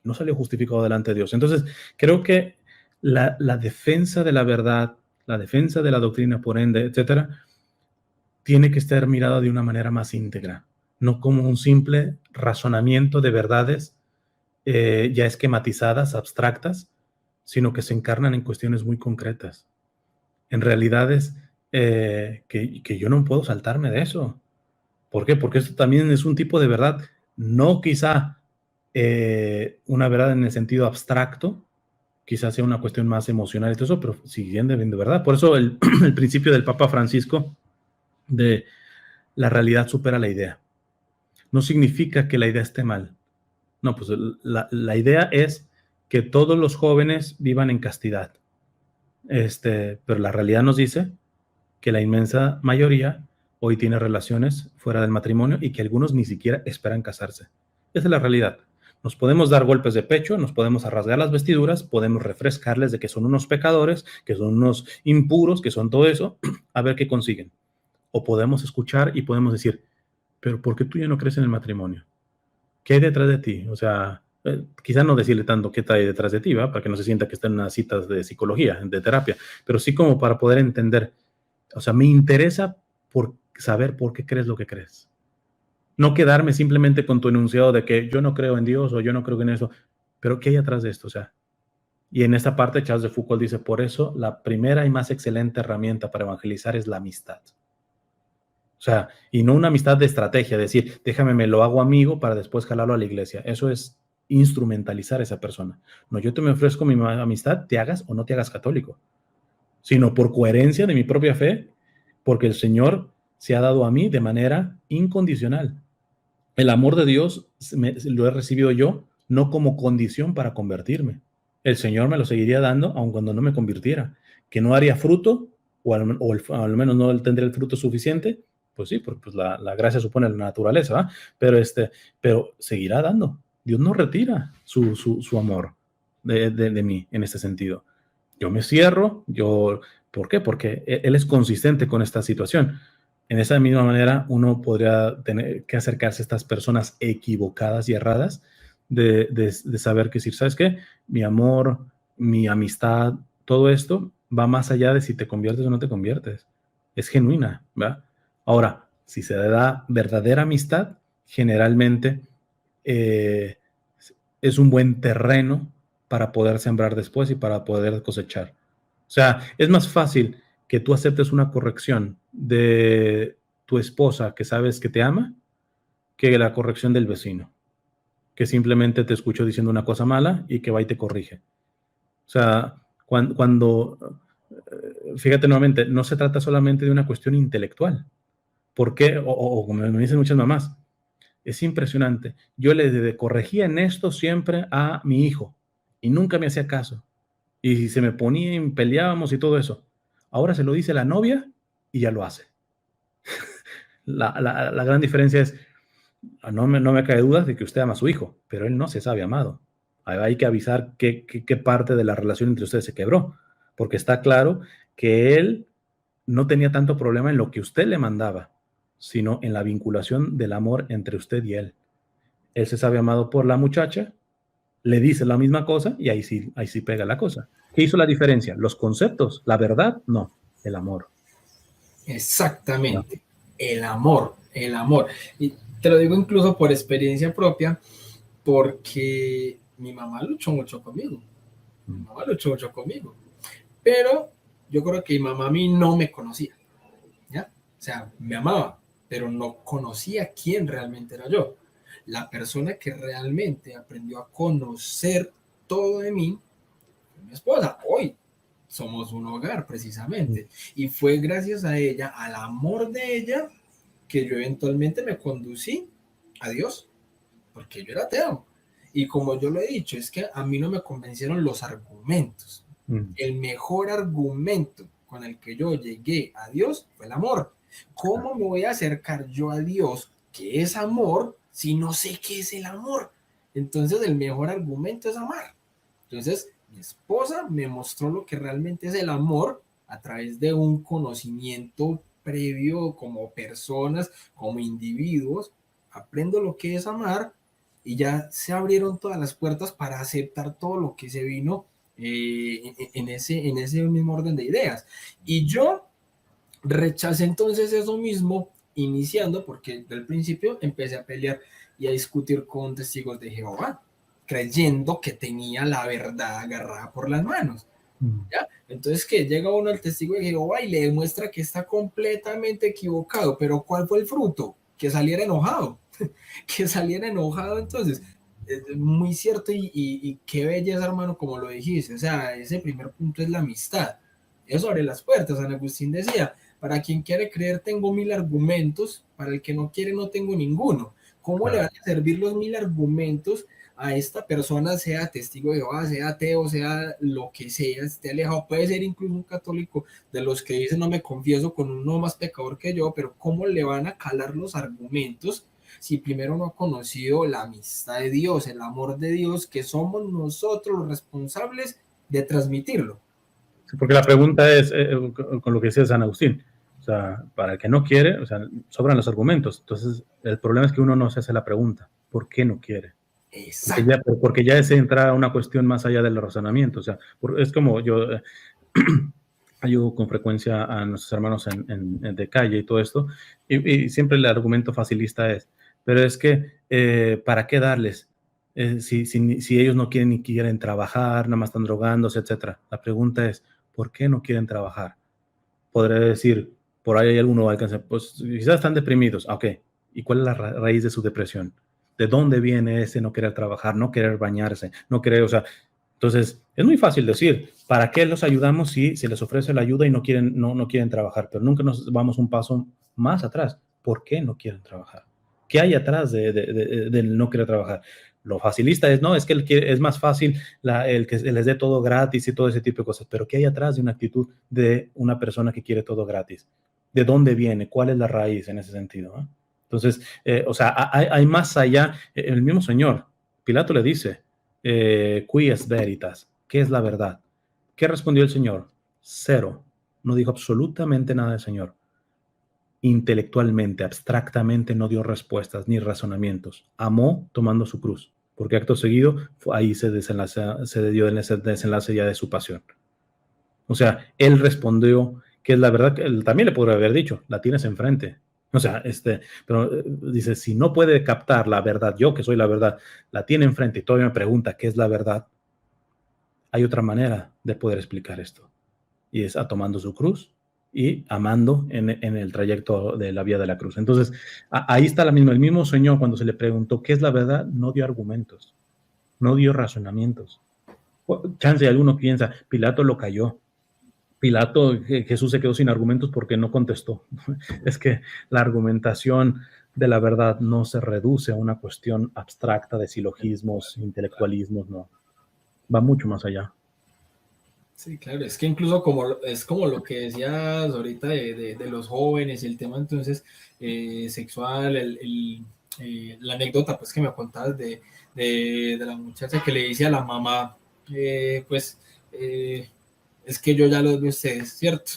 No salió justificado delante de Dios. Entonces, creo que la defensa de la verdad, la defensa de la doctrina, por ende, etcétera, tiene que estar mirada de una manera más íntegra, no como un simple razonamiento de verdades ya esquematizadas, abstractas, sino que se encarnan en cuestiones muy concretas, en realidades que yo no puedo saltarme de eso. ¿Por qué? Porque esto también es un tipo de verdad, no quizá una verdad en el sentido abstracto, quizás sea una cuestión más emocional y todo eso, pero sí viene de verdad. Por eso el, el principio del Papa Francisco de la realidad supera la idea. No significa que la idea esté mal. No, pues la idea es que todos los jóvenes vivan en castidad. Pero la realidad nos dice que la inmensa mayoría hoy tiene relaciones fuera del matrimonio y que algunos ni siquiera esperan casarse. Esa es la realidad. Nos podemos dar golpes de pecho, nos podemos rasgar las vestiduras, podemos refrescarles de que son unos pecadores, que son unos impuros, que son todo eso, a ver qué consiguen. O podemos escuchar y podemos decir, pero ¿por qué tú ya no crees en el matrimonio? ¿Qué hay detrás de ti? O sea, quizá no decirle tanto qué hay detrás de ti, ¿va? Para que no se sienta que está en una cita de psicología, de terapia, pero sí como para poder entender. O sea, me interesa por saber por qué crees lo que crees. No quedarme simplemente con tu enunciado de que yo no creo en Dios o yo no creo en eso, pero ¿qué hay atrás de esto? O sea, y en esta parte Charles de Foucault dice, por eso la primera y más excelente herramienta para evangelizar es la amistad. O sea, y no una amistad de estrategia, decir, déjame, me lo hago amigo para después jalarlo a la iglesia. Eso es instrumentalizar a esa persona. No, yo te me ofrezco mi amistad, te hagas o no te hagas católico, sino por coherencia de mi propia fe, porque el Señor se ha dado a mí de manera incondicional. El amor de Dios lo he recibido yo, no como condición para convertirme. El Señor me lo seguiría dando, aun cuando no me convirtiera. Que no haría fruto, al menos no tendría el fruto suficiente, pues sí, porque pues la gracia supone la naturaleza, ¿va? Pero seguirá dando. Dios no retira su amor de mí en este sentido. Yo me cierro, ¿por qué? Porque Él es consistente con esta situación. En esa misma manera, uno podría tener que acercarse a estas personas equivocadas y erradas de saber que decir, ¿sabes qué? Mi amor, mi amistad, todo esto va más allá de si te conviertes o no te conviertes. Es genuina, ¿verdad? Ahora, si se da verdadera amistad, generalmente eh, es un buen terreno para poder sembrar después y para poder cosechar. O sea, es más fácil que tú aceptes una corrección de tu esposa que sabes que te ama que la corrección del vecino, que simplemente te escuchó diciendo una cosa mala y que va y te corrige. O sea, fíjate nuevamente, no se trata solamente de una cuestión intelectual. ¿Por qué? O como me dicen muchas mamás, es impresionante. Yo le corregía en esto siempre a mi hijo y nunca me hacía caso. Y se me ponía y peleábamos y todo eso. Ahora se lo dice la novia y ya lo hace. La gran diferencia es, no me cae duda de que usted ama a su hijo, pero él no se sabe amado. Hay que avisar qué parte de la relación entre ustedes se quebró, porque está claro que él no tenía tanto problema en lo que usted le mandaba, sino en la vinculación del amor entre usted y él. Él se sabe amado por la muchacha, le dice la misma cosa y ahí sí pega la cosa. ¿Qué hizo la diferencia? Los conceptos, la verdad, no, el amor. No. Exactamente, el amor, el amor. Y te lo digo incluso por experiencia propia, porque mi mamá luchó mucho conmigo. Mi mamá luchó mucho conmigo. Pero yo creo que mi mamá a mí no me conocía, ¿ya? O sea, me amaba, pero no conocía quién realmente era yo. La persona que realmente aprendió a conocer todo de mí fue mi esposa. Hoy somos un hogar precisamente. Y fue gracias a ella, al amor de ella, que yo eventualmente me conducí a Dios, porque yo era ateo. Y como yo lo he dicho, es que a mí no me convencieron los argumentos. El mejor argumento con el que yo llegué a Dios fue el amor. ¿Cómo me voy a acercar yo a Dios, que es amor, si no sé qué es el amor? Entonces el mejor argumento es amar. Entonces mi esposa me mostró lo que realmente es el amor a través de un conocimiento previo como personas, como individuos. Aprendo lo que es amar y ya se abrieron todas las puertas para aceptar todo lo que se vino en ese mismo orden de ideas. Y yo Rechacé entonces eso mismo, iniciando, porque del principio empecé a pelear y a discutir con testigos de Jehová, creyendo que tenía la verdad agarrada por las manos. ¿Ya? Entonces que llega uno al testigo de Jehová y le demuestra que está completamente equivocado, pero ¿cuál fue el fruto? Que saliera enojado, que saliera enojado. Entonces, es muy cierto y qué belleza, hermano, como lo dijiste. O sea, ese primer punto es la amistad. Eso abre las puertas. San Agustín decía, para quien quiere creer tengo 1000 argumentos, para el que no quiere no tengo ninguno. ¿Cómo le Claro. van a servir los 1000 argumentos a esta persona, sea testigo de Jehová, sea ateo, sea lo que sea, esté alejado? Puede ser incluso un católico de los que dicen no me confieso con uno más pecador que yo, pero ¿cómo le van a calar los argumentos si primero no ha conocido la amistad de Dios, el amor de Dios, que somos nosotros los responsables de transmitirlo? Sí, porque la pregunta es, con lo que decía San Agustín, o sea, para el que no quiere, o sea, sobran los argumentos. Entonces, el problema es que uno no se hace la pregunta, ¿por qué no quiere? Exacto. Porque ya es entrar a una cuestión más allá del razonamiento. O sea, es como yo ayudo con frecuencia a nuestros hermanos de calle y todo esto, y siempre el argumento facilista es, pero es que, ¿para qué darles? Si ellos no quieren ni quieren trabajar, nada más están drogándose, etcétera. La pregunta es, ¿por qué no quieren trabajar? Podré decir, por ahí hay alguno alcance, pues quizás están deprimidos. Ok, ¿y cuál es la raíz de su depresión? ¿De dónde viene ese no querer trabajar, no querer bañarse, no querer, o sea, entonces es muy fácil decir, ¿para qué los ayudamos si se les ofrece la ayuda y no quieren trabajar? Pero nunca nos vamos un paso más atrás. ¿Por qué no quieren trabajar? ¿Qué hay atrás del no querer trabajar? Lo facilista es, no, es que es más fácil el que les dé todo gratis y todo ese tipo de cosas, pero ¿qué hay atrás de una actitud de una persona que quiere todo gratis? ¿De dónde viene? ¿Cuál es la raíz en ese sentido? ¿Eh? Entonces, o sea, hay más allá. El mismo Señor, Pilato le dice, qui es veritas, ¿qué es la verdad? ¿Qué respondió el Señor? Cero. No dijo absolutamente nada del Señor. Intelectualmente, abstractamente, no dio respuestas ni razonamientos. Amó tomando su cruz, porque acto seguido ahí se dio el desenlace ya de su pasión. O sea, él respondió que es la verdad, que él también le podría haber dicho, la tienes enfrente. O sea, pero dice, si no puede captar la verdad, yo que soy la verdad, la tiene enfrente y todavía me pregunta qué es la verdad, hay otra manera de poder explicar esto. Y es tomando su cruz y amando en el trayecto de la vía de la cruz. Entonces, ahí está el mismo Señor cuando se le preguntó qué es la verdad, no dio argumentos, no dio razonamientos. Chance alguno piensa, Pilato lo cayó. Pilato, Jesús se quedó sin argumentos porque no contestó. Es que la argumentación de la verdad no se reduce a una cuestión abstracta de silogismos, intelectualismos, no. Va mucho más allá. Sí, claro, es que incluso como es como lo que decías ahorita de los jóvenes, el tema entonces sexual, la anécdota pues que me contabas de la muchacha que le dice a la mamá, pues es que yo ya los veo ustedes, ¿cierto?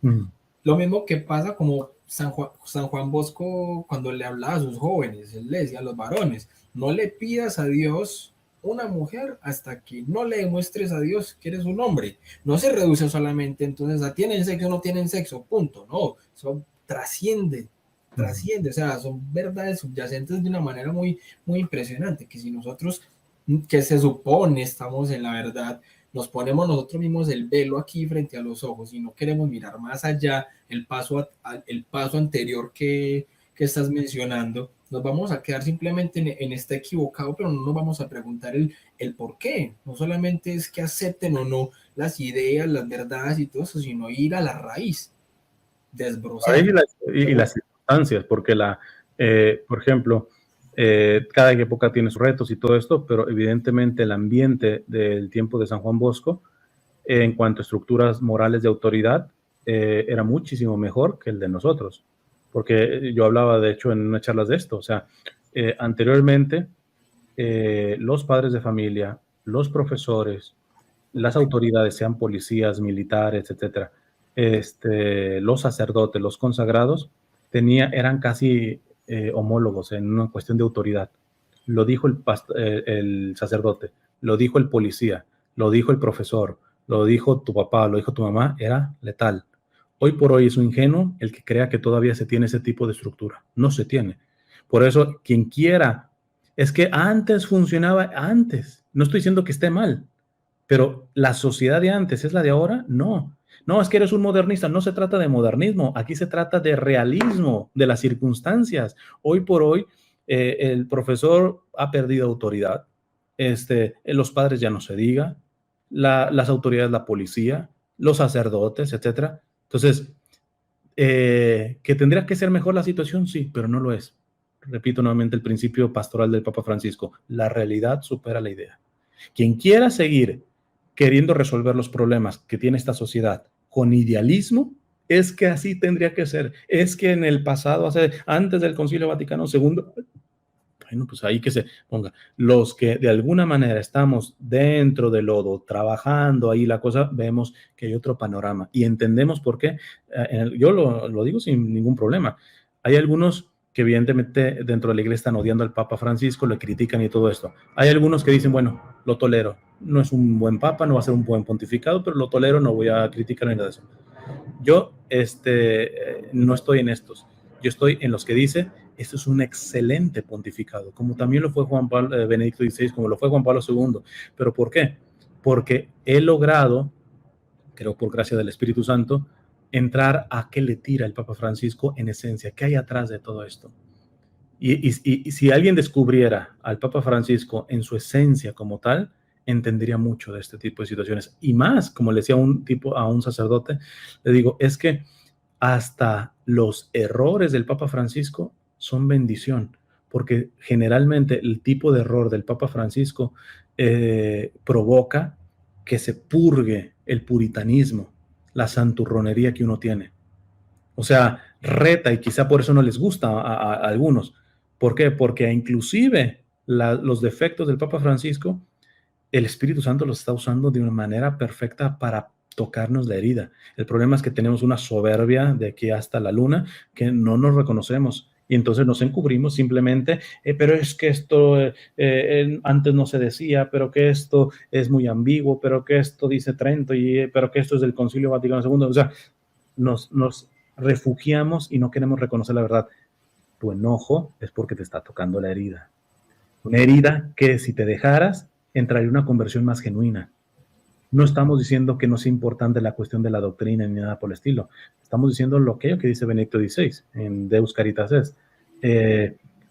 Mm. Lo mismo que pasa como San Juan Bosco cuando le hablaba a sus jóvenes, él le decía a los varones, no le pidas a Dios una mujer hasta que no le demuestres a Dios que eres un hombre. No se reduce solamente entonces a tienen sexo o no tienen sexo, punto. No, eso trasciende, o sea, son verdades subyacentes de una manera muy, muy impresionante, que si nosotros, que se supone estamos en la verdad, nos ponemos nosotros mismos el velo aquí frente a los ojos y no queremos mirar más allá el paso anterior que estás mencionando, nos vamos a quedar simplemente en este equivocado, pero no nos vamos a preguntar el por qué. No solamente es que acepten o no las ideas, las verdades y todo eso, sino ir a la raíz, Ahí desbrozar. las circunstancias, porque por ejemplo, cada época tiene sus retos y todo esto, pero evidentemente el ambiente del tiempo de San Juan Bosco, en cuanto a estructuras morales de autoridad, era muchísimo mejor que el de nosotros. Porque yo hablaba, de hecho, en unas charlas de esto, o sea, anteriormente, los padres de familia, los profesores, las autoridades, sean policías, militares, etcétera, los sacerdotes, los consagrados, eran casi homólogos en una cuestión de autoridad. Lo dijo el sacerdote, lo dijo el policía, lo dijo el profesor, lo dijo tu papá, lo dijo tu mamá, era letal. Hoy por hoy es un ingenuo el que crea que todavía se tiene ese tipo de estructura. No se tiene. Por eso, quien quiera, es que antes funcionaba, antes. No estoy diciendo que esté mal, pero la sociedad de antes es la de ahora, no. No, es que eres un modernista. No se trata de modernismo. Aquí se trata de realismo, de las circunstancias. Hoy por hoy, el profesor ha perdido autoridad. Los padres ya no se diga. Las autoridades, la policía, los sacerdotes, etcétera. Entonces, ¿que tendría que ser mejor la situación? Sí, pero no lo es. Repito nuevamente el principio pastoral del Papa Francisco. La realidad supera la idea. Quien quiera seguir queriendo resolver los problemas que tiene esta sociedad con idealismo, es que así tendría que ser. Es que en el pasado, antes del Concilio Vaticano II, bueno, pues ahí que se ponga. Los que de alguna manera estamos dentro del lodo, trabajando ahí la cosa, vemos que hay otro panorama y entendemos por qué. Yo lo digo sin ningún problema. Hay algunos que evidentemente dentro de la iglesia están odiando al Papa Francisco, le critican y todo esto. Hay algunos que dicen, bueno, lo tolero. No es un buen papa, no va a ser un buen pontificado, pero lo tolero, no voy a criticar ni nada de eso. Yo no estoy en estos. Yo estoy en los que dice, esto es un excelente pontificado, como también lo fue Benedicto XVI, como lo fue Juan Pablo II. ¿Pero por qué? Porque he logrado, creo por gracia del Espíritu Santo, entrar a qué le tira el Papa Francisco en esencia, qué hay atrás de todo esto. Y si alguien descubriera al Papa Francisco en su esencia como tal, entendería mucho de este tipo de situaciones. Y más, como le decía a un sacerdote, le digo, es que hasta los errores del Papa Francisco son bendición, porque generalmente el tipo de error del Papa Francisco provoca que se purgue el puritanismo, la santurronería que uno tiene. O sea, reta, y quizá por eso no les gusta a algunos. ¿Por qué? Porque inclusive los defectos del Papa Francisco, el Espíritu Santo los está usando de una manera perfecta para tocarnos la herida. El problema es que tenemos una soberbia de aquí hasta la luna que no nos reconocemos y entonces nos encubrimos simplemente, pero es que esto antes no se decía, pero que esto es muy ambiguo, pero que esto dice Trento, pero que esto es del Concilio Vaticano II. O sea, nos refugiamos y no queremos reconocer la verdad. Tu enojo es porque te está tocando la herida. Una herida que si te dejaras, entraría una conversión más genuina. No estamos diciendo que no sea importante la cuestión de la doctrina ni nada por el estilo. Estamos diciendo lo que dice Benedicto XVI en Deus Caritas Est.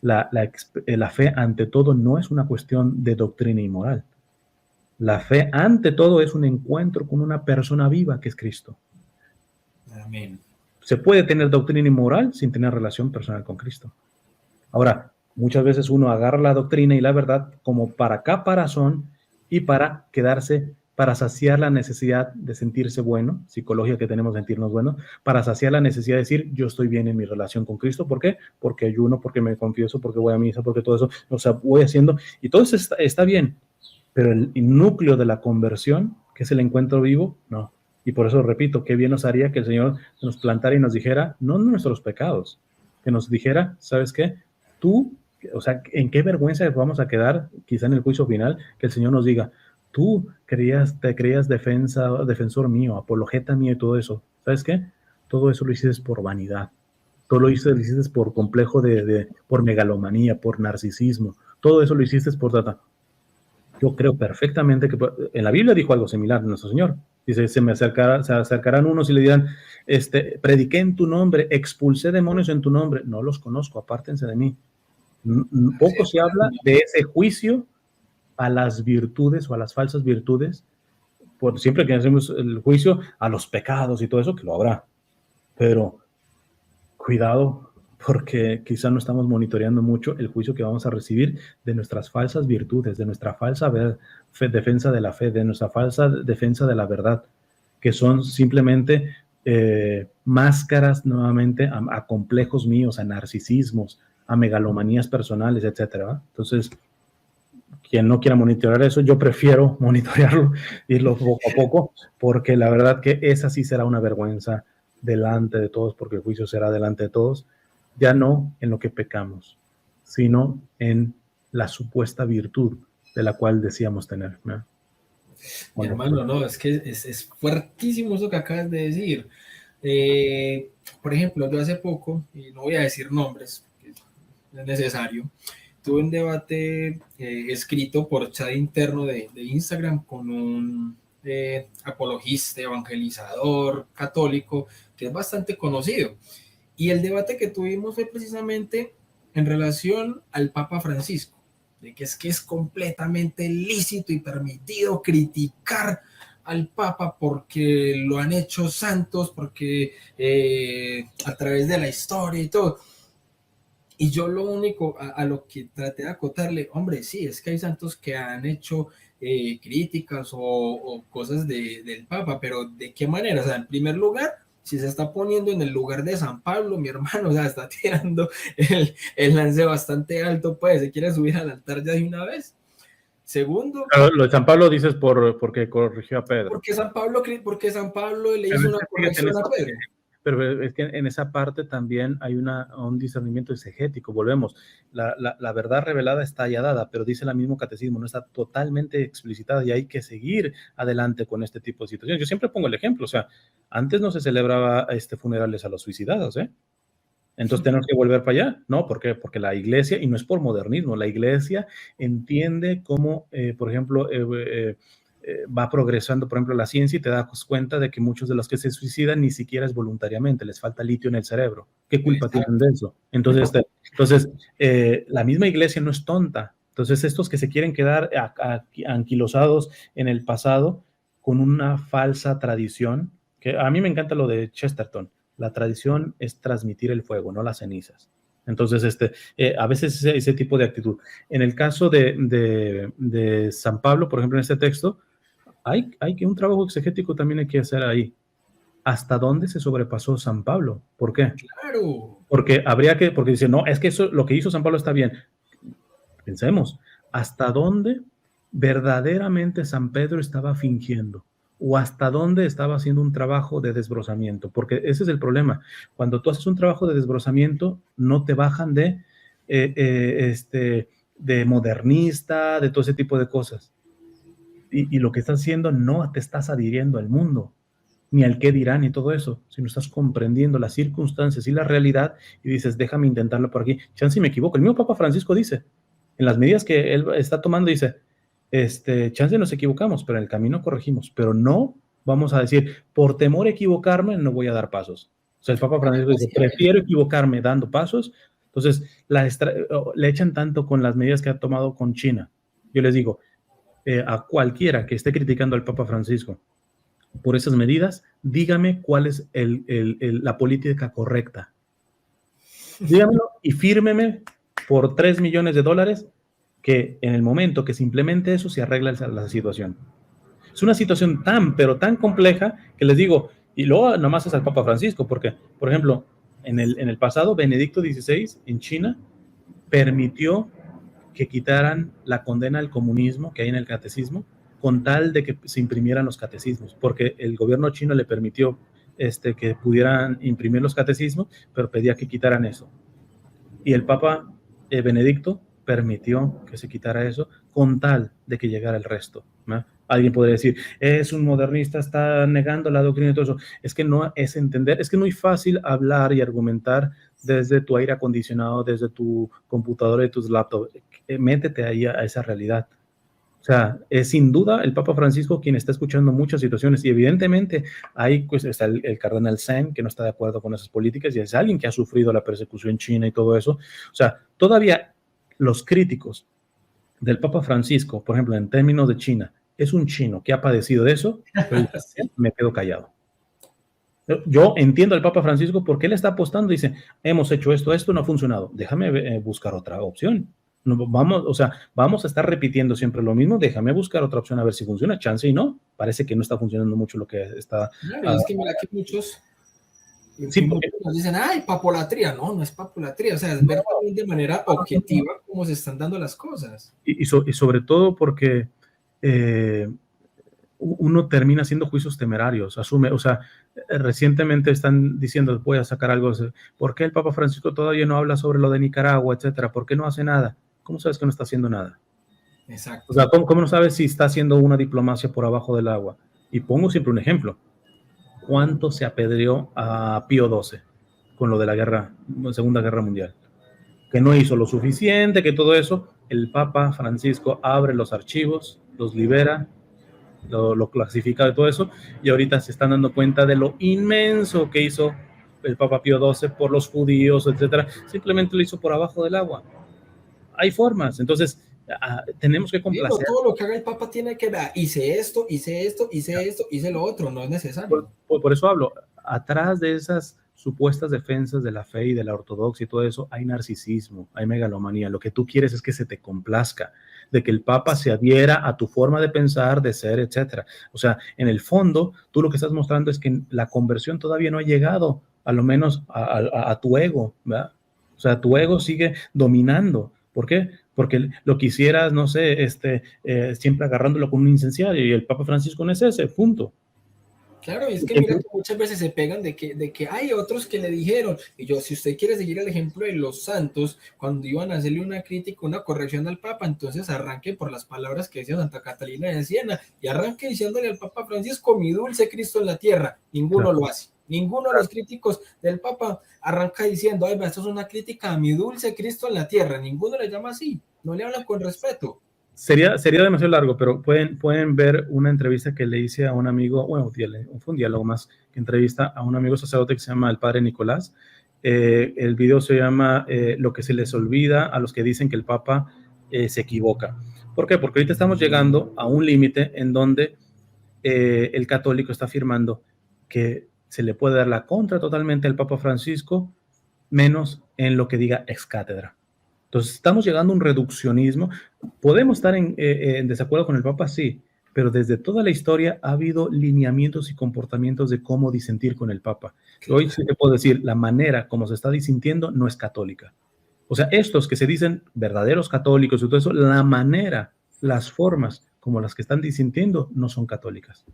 La fe ante todo no es una cuestión de doctrina y moral. La fe ante todo es un encuentro con una persona viva que es Cristo. Amén. Se puede tener doctrina y moral sin tener relación personal con Cristo. Ahora, muchas veces uno agarra la doctrina y la verdad como para caparazón y para quedarse, para saciar la necesidad de sentirse bueno, psicología que tenemos de sentirnos buenos, para saciar la necesidad de decir, yo estoy bien en mi relación con Cristo. ¿Por qué? Porque ayuno, porque me confieso, porque voy a misa, porque todo eso, o sea, voy haciendo, y todo eso está bien, pero el núcleo de la conversión, que es el encuentro vivo, no. Y por eso repito, qué bien nos haría que el Señor nos plantara y nos dijera, no nuestros pecados, que nos dijera, ¿sabes qué? Tú, o sea, ¿en qué vergüenza vamos a quedar quizá en el juicio final que el Señor nos diga, tú te creías defensor mío, apologeta mío y todo eso? ¿Sabes qué? Todo eso lo hiciste por vanidad. Todo lo hiciste por complejo por megalomanía, por narcisismo. Todo eso lo hiciste por trata. Yo creo perfectamente que en la Biblia dijo algo similar nuestro Señor. Dice, se acercarán unos y le dirán, prediqué en tu nombre, expulsé demonios en tu nombre. No los conozco, apártense de mí. Poco se habla de ese juicio a las virtudes o a las falsas virtudes. Siempre que hacemos el juicio a los pecados y todo eso, que lo habrá. Pero cuidado, porque quizá no estamos monitoreando mucho el juicio que vamos a recibir de nuestras falsas virtudes, de nuestra falsa defensa de la fe, de nuestra falsa defensa de la verdad, que son simplemente máscaras nuevamente a complejos míos, a narcisismos, a megalomanías personales, etcétera. Entonces, quien no quiera monitorear eso, yo prefiero monitorearlo, irlo poco a poco, porque la verdad que esa sí será una vergüenza delante de todos, porque el juicio será delante de todos, ya no en lo que pecamos, sino en la supuesta virtud de la cual decíamos tener, ¿no? Mi hermano, no, es que es fuertísimo eso que acabas de decir, Por ejemplo, yo hace poco, y no voy a decir nombres, porque no es necesario, tuve un debate escrito por chat interno de Instagram con un apologista, evangelizador católico, que es bastante conocido. Y el debate que tuvimos fue precisamente en relación al Papa Francisco, de que es completamente lícito y permitido criticar al Papa porque lo han hecho santos, porque a través de la historia y todo. Y yo lo único a lo que traté de acotarle, hombre, sí, es que hay santos que han hecho críticas o cosas del Papa, pero ¿de qué manera? O sea, en primer lugar, si se está poniendo en el lugar de San Pablo, mi hermano, o sea, está tirando el lance bastante alto, pues se quiere subir al altar ya de una vez. Segundo, Claro, lo de San Pablo dices porque corrigió a Pedro. porque San Pablo le hizo una corrección a Pedro. Pero es que en esa parte también hay un discernimiento exegético. Volvemos, la verdad revelada está ya dada, pero dice el mismo catecismo, no está totalmente explicitada y hay que seguir adelante con este tipo de situaciones. Yo siempre pongo el ejemplo, o sea, antes no se celebraba funerales a los suicidados, ¿eh? Entonces tenemos que volver para allá. No, ¿por qué? Porque la iglesia, y no es por modernismo, la iglesia entiende cómo, por ejemplo, va progresando, por ejemplo, la ciencia y te das cuenta de que muchos de los que se suicidan ni siquiera es voluntariamente, les falta litio en el cerebro. ¿Qué culpa tienen de eso? Entonces la misma iglesia no es tonta. Entonces, estos que se quieren quedar anquilosados en el pasado con una falsa tradición, que a mí me encanta lo de Chesterton, la tradición es transmitir el fuego, no las cenizas. Entonces, a veces ese tipo de actitud. En el caso de San Pablo, por ejemplo, en este texto, hay que un trabajo exegético también hay que hacer ahí. ¿Hasta dónde se sobrepasó San Pablo? ¿Por qué? Claro. Porque dice, no, es que eso, lo que hizo San Pablo está bien. Pensemos, ¿hasta dónde verdaderamente San Pedro estaba fingiendo? ¿O hasta dónde estaba haciendo un trabajo de desbrozamiento? Porque ese es el problema. Cuando tú haces un trabajo de desbrozamiento, no te bajan de modernista, de todo ese tipo de cosas. Y lo que estás haciendo no te estás adhiriendo al mundo, ni al qué dirán, ni todo eso, sino estás comprendiendo las circunstancias y la realidad y dices, déjame intentarlo por aquí. Chance me equivoco. El mismo Papa Francisco dice, en las medidas que él está tomando, dice, chance nos equivocamos, pero en el camino corregimos, pero no vamos a decir, por temor a equivocarme, no voy a dar pasos. O sea, el Papa Francisco dice, prefiero equivocarme dando pasos. Entonces, le echan tanto con las medidas que ha tomado con China. Yo les digo, a cualquiera que esté criticando al Papa Francisco por esas medidas, dígame cuál es la política correcta. Dígamelo y fírmeme por $3 millones que en el momento que se implemente eso se arregla la situación. Es una situación pero tan compleja que les digo, y luego nomás es al Papa Francisco, porque, por ejemplo, en el pasado, Benedicto XVI en China permitió que quitaran la condena al comunismo que hay en el catecismo, con tal de que se imprimieran los catecismos, porque el gobierno chino le permitió que pudieran imprimir los catecismos, pero pedía que quitaran eso. Y el Papa Benedicto permitió que se quitara eso, con tal de que llegara el resto, ¿no? Alguien podría decir, es un modernista, está negando la doctrina y todo eso. Es que no es entender, es que es muy fácil hablar y argumentar desde tu aire acondicionado, desde tu computadora y tus laptops. Métete ahí a esa realidad. O sea, es sin duda el Papa Francisco quien está escuchando muchas situaciones y evidentemente ahí pues, está el cardenal Zen que no está de acuerdo con esas políticas y es alguien que ha sufrido la persecución china y todo eso. O sea, todavía los críticos del Papa Francisco, por ejemplo, en términos de China, es un chino que ha padecido de eso, pero me quedo callado. Yo entiendo al Papa Francisco porque él está apostando y dice, hemos hecho esto no ha funcionado, déjame buscar otra opción. No, vamos a estar repitiendo siempre lo mismo, déjame buscar otra opción a ver si funciona, chance y no, parece que no está funcionando mucho lo que está. Claro, es que mira que muchos nos dicen, ay, papolatría, no es papolatría, o sea, es ver también de manera objetiva cómo se están dando las cosas. Y sobre todo porque uno termina haciendo juicios temerarios, asume, o sea, recientemente están diciendo, voy a sacar algo, ¿por qué el Papa Francisco todavía no habla sobre lo de Nicaragua, etcétera? ¿Por qué no hace nada? ¿Cómo sabes que no está haciendo nada? Exacto. O sea, ¿cómo no sabes si está haciendo una diplomacia por abajo del agua? Y pongo siempre un ejemplo. cuánto se apedreó a Pío XII con lo de la Segunda Guerra Mundial, que no hizo lo suficiente, que todo eso. El Papa Francisco abre los archivos, los libera, lo clasifica de todo eso, y ahorita se están dando cuenta de lo inmenso que hizo el Papa Pío XII por los judíos, etcétera. Simplemente lo hizo por abajo del agua. Hay formas, entonces tenemos que complacer. Todo lo que haga el Papa tiene que ver, hice esto, hice lo otro, no es necesario. Por eso hablo, atrás de esas supuestas defensas de la fe y de la ortodoxia y todo eso, hay narcisismo, hay megalomanía. Lo que tú quieres es que se te complazca, de que el Papa se adhiera a tu forma de pensar, de ser, etcétera. O sea, en el fondo, tú lo que estás mostrando es que la conversión todavía no ha llegado, a lo menos a tu ego, ¿verdad? O sea, tu ego sigue dominando. ¿Por qué? Porque lo quisieras, no sé, siempre agarrándolo con un incenciario, y el Papa Francisco no es ese, punto. Claro, y es que mira que muchas veces se pegan de que hay otros que le dijeron, y yo, si usted quiere seguir el ejemplo de los santos, cuando iban a hacerle una crítica, una corrección al Papa, entonces arranque por las palabras que decía Santa Catalina de Siena, y arranque diciéndole al Papa Francisco, mi dulce Cristo en la tierra. Ninguno lo hace. Ninguno de los críticos del Papa arranca diciendo, ay, esto es una crítica a mi dulce Cristo en la tierra. Ninguno le llama así, no le hablan con respeto. Sería demasiado largo, pero pueden ver una entrevista que le hice a un amigo, bueno, fue un diálogo más, que entrevista a un amigo sacerdote que se llama el Padre Nicolás. El video se llama Lo que se les olvida a los que dicen que el Papa se equivoca. ¿Por qué? Porque ahorita estamos llegando a un límite en donde el católico está afirmando que se le puede dar la contra totalmente al Papa Francisco, menos en lo que diga ex cátedra. Entonces, estamos llegando a un reduccionismo. ¿Podemos estar en desacuerdo con el Papa? Sí, pero desde toda la historia ha habido lineamientos y comportamientos de cómo disentir con el Papa. Hoy sí te puedo decir, la manera como se está disintiendo no es católica. O sea, estos que se dicen verdaderos católicos y todo eso, la manera, las formas como las que están disintiendo no son católicas.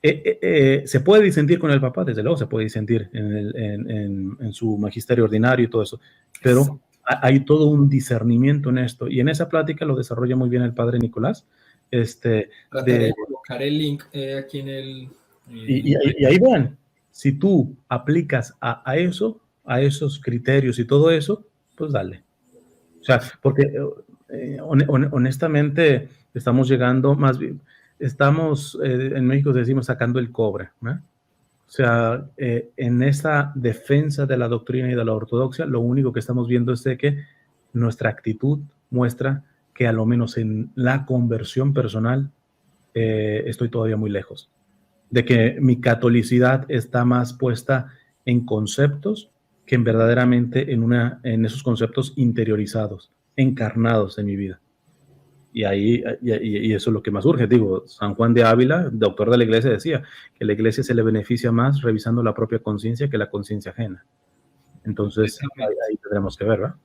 Se puede disentir con el Papa, desde luego se puede disentir en su magisterio ordinario y todo eso, pero hay todo un discernimiento en esto, y en esa plática lo desarrolla muy bien el Padre Nicolás. Trataré de colocar el link aquí en el... Y ahí van, si tú aplicas a esos criterios y todo eso, pues dale. O sea, porque honestamente estamos llegando más bien, en México decimos sacando el cobre, ¿no? O sea, en esa defensa de la doctrina y de la ortodoxia, lo único que estamos viendo es de que nuestra actitud muestra que a lo menos en la conversión personal estoy todavía muy lejos. De que mi catolicidad está más puesta en conceptos que verdaderamente en esos conceptos interiorizados, encarnados en mi vida. Y eso es lo que más urge. Digo, San Juan de Ávila, doctor de la Iglesia, decía que la Iglesia se le beneficia más revisando la propia conciencia que la conciencia ajena. Entonces, ahí tendremos que ver, ¿verdad?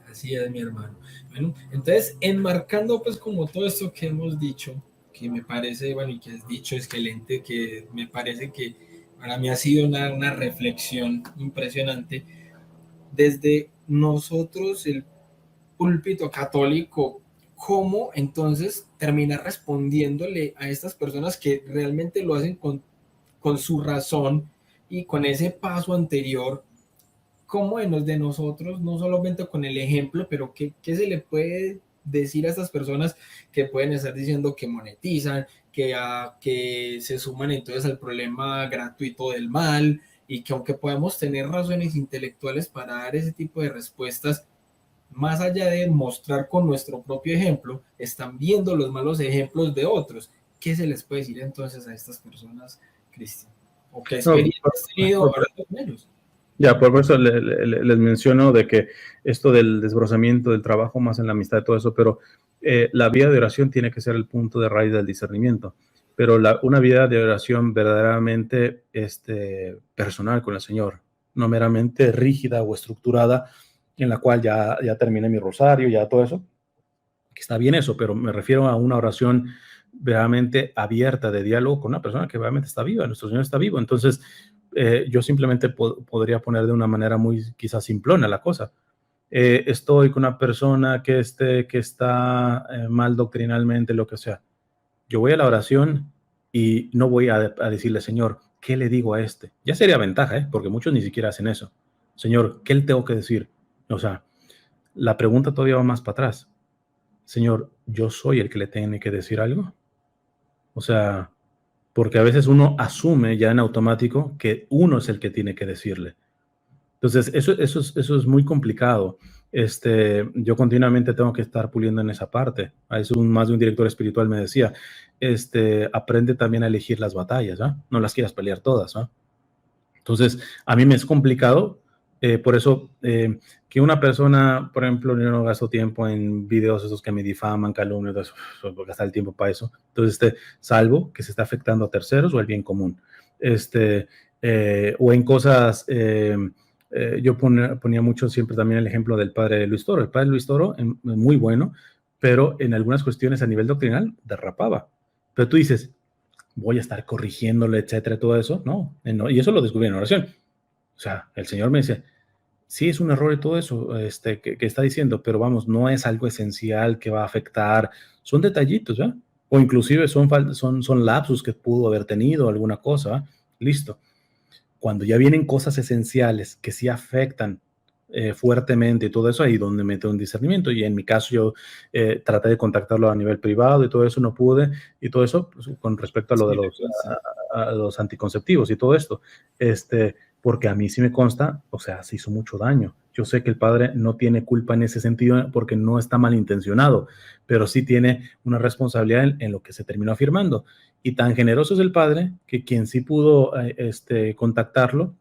Así es, mi hermano. Bueno, entonces, enmarcando pues como todo esto que hemos dicho, que me parece, bueno, y que has dicho excelente, que me parece que para mí ha sido una reflexión impresionante, desde nosotros, el púlpito católico, cómo entonces terminar respondiéndole a estas personas que realmente lo hacen con su razón y con ese paso anterior, cómo de nosotros, no solamente con el ejemplo, pero qué se le puede decir a estas personas que pueden estar diciendo que monetizan, que se suman entonces al problema gratuito del mal, y que aunque podamos tener razones intelectuales para dar ese tipo de respuestas, más allá de mostrar con nuestro propio ejemplo, están viendo los malos ejemplos de otros. ¿Qué se les puede decir entonces a estas personas, Cristian? ¿O qué experiencia has tenido hablando con ellos? Ya, por eso les menciono de que esto del desbrozamiento del trabajo más en la amistad y todo eso, pero la vida de oración tiene que ser el punto de raíz del discernimiento. Pero una vida de oración verdaderamente personal con el Señor, no meramente rígida o estructurada, en la cual ya terminé mi rosario, ya todo eso, que está bien eso, pero me refiero a una oración verdaderamente abierta de diálogo con una persona que realmente está viva, nuestro Señor está vivo. Entonces, yo simplemente podría poner de una manera muy quizás simplona la cosa. Estoy con una persona que está mal doctrinalmente, lo que sea. Yo voy a la oración y no voy a decirle, Señor, ¿qué le digo a este? Ya sería ventaja, porque muchos ni siquiera hacen eso. Señor, ¿qué le tengo que decir? O sea, la pregunta todavía va más para atrás. Señor, ¿yo soy el que le tiene que decir algo? O sea, porque a veces uno asume ya en automático que uno es el que tiene que decirle. Entonces, eso es muy complicado. Yo continuamente tengo que estar puliendo en esa parte. A eso más de un director espiritual me decía, aprende también a elegir las batallas, ¿ah? No las quieras pelear todas, ¿ah? Entonces, a mí me es complicado, por eso que una persona, por ejemplo, yo no gasto tiempo en videos esos que me difaman, calumnias, porque gastar el tiempo para eso. Entonces, salvo que se está afectando a terceros o el bien común. O en cosas, yo ponía mucho siempre también el ejemplo del padre Luis Toro. El padre Luis Toro, muy bueno, pero en algunas cuestiones a nivel doctrinal derrapaba. Pero tú dices, voy a estar corrigiéndole, etcétera, todo eso. No, y eso lo descubrí en oración. O sea, el Señor me dice, sí, es un error y todo eso que está diciendo, pero vamos, no es algo esencial que va a afectar. Son detallitos, ¿ya? O inclusive son lapsus que pudo haber tenido, alguna cosa, ¿va? Listo. Cuando ya vienen cosas esenciales que sí afectan fuertemente y todo eso, ahí donde meto un discernimiento. Y en mi caso yo traté de contactarlo a nivel privado y todo eso no pude, y todo eso pues, con respecto a lo de los anticonceptivos y todo esto, porque a mí sí me consta, o sea, se hizo mucho daño. Yo sé que el padre no tiene culpa en ese sentido porque no está malintencionado, pero sí tiene una responsabilidad en lo que se terminó afirmando. Y tan generoso es el padre que quien sí pudo contactarlo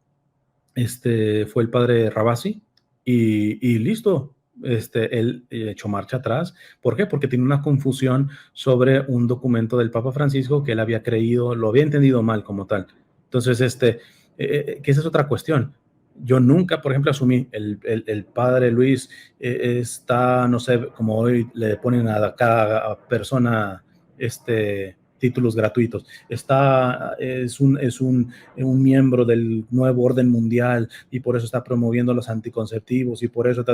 fue el padre Rabasi, y listo. Él echó marcha atrás. ¿Por qué? Porque tiene una confusión sobre un documento del Papa Francisco que él había creído, lo había entendido mal como tal. Entonces, que esa es otra cuestión. Yo nunca, por ejemplo, asumí el padre Luis está, no sé, como hoy le ponen a cada persona títulos gratuitos. Es un miembro del nuevo orden mundial y por eso está promoviendo los anticonceptivos y por eso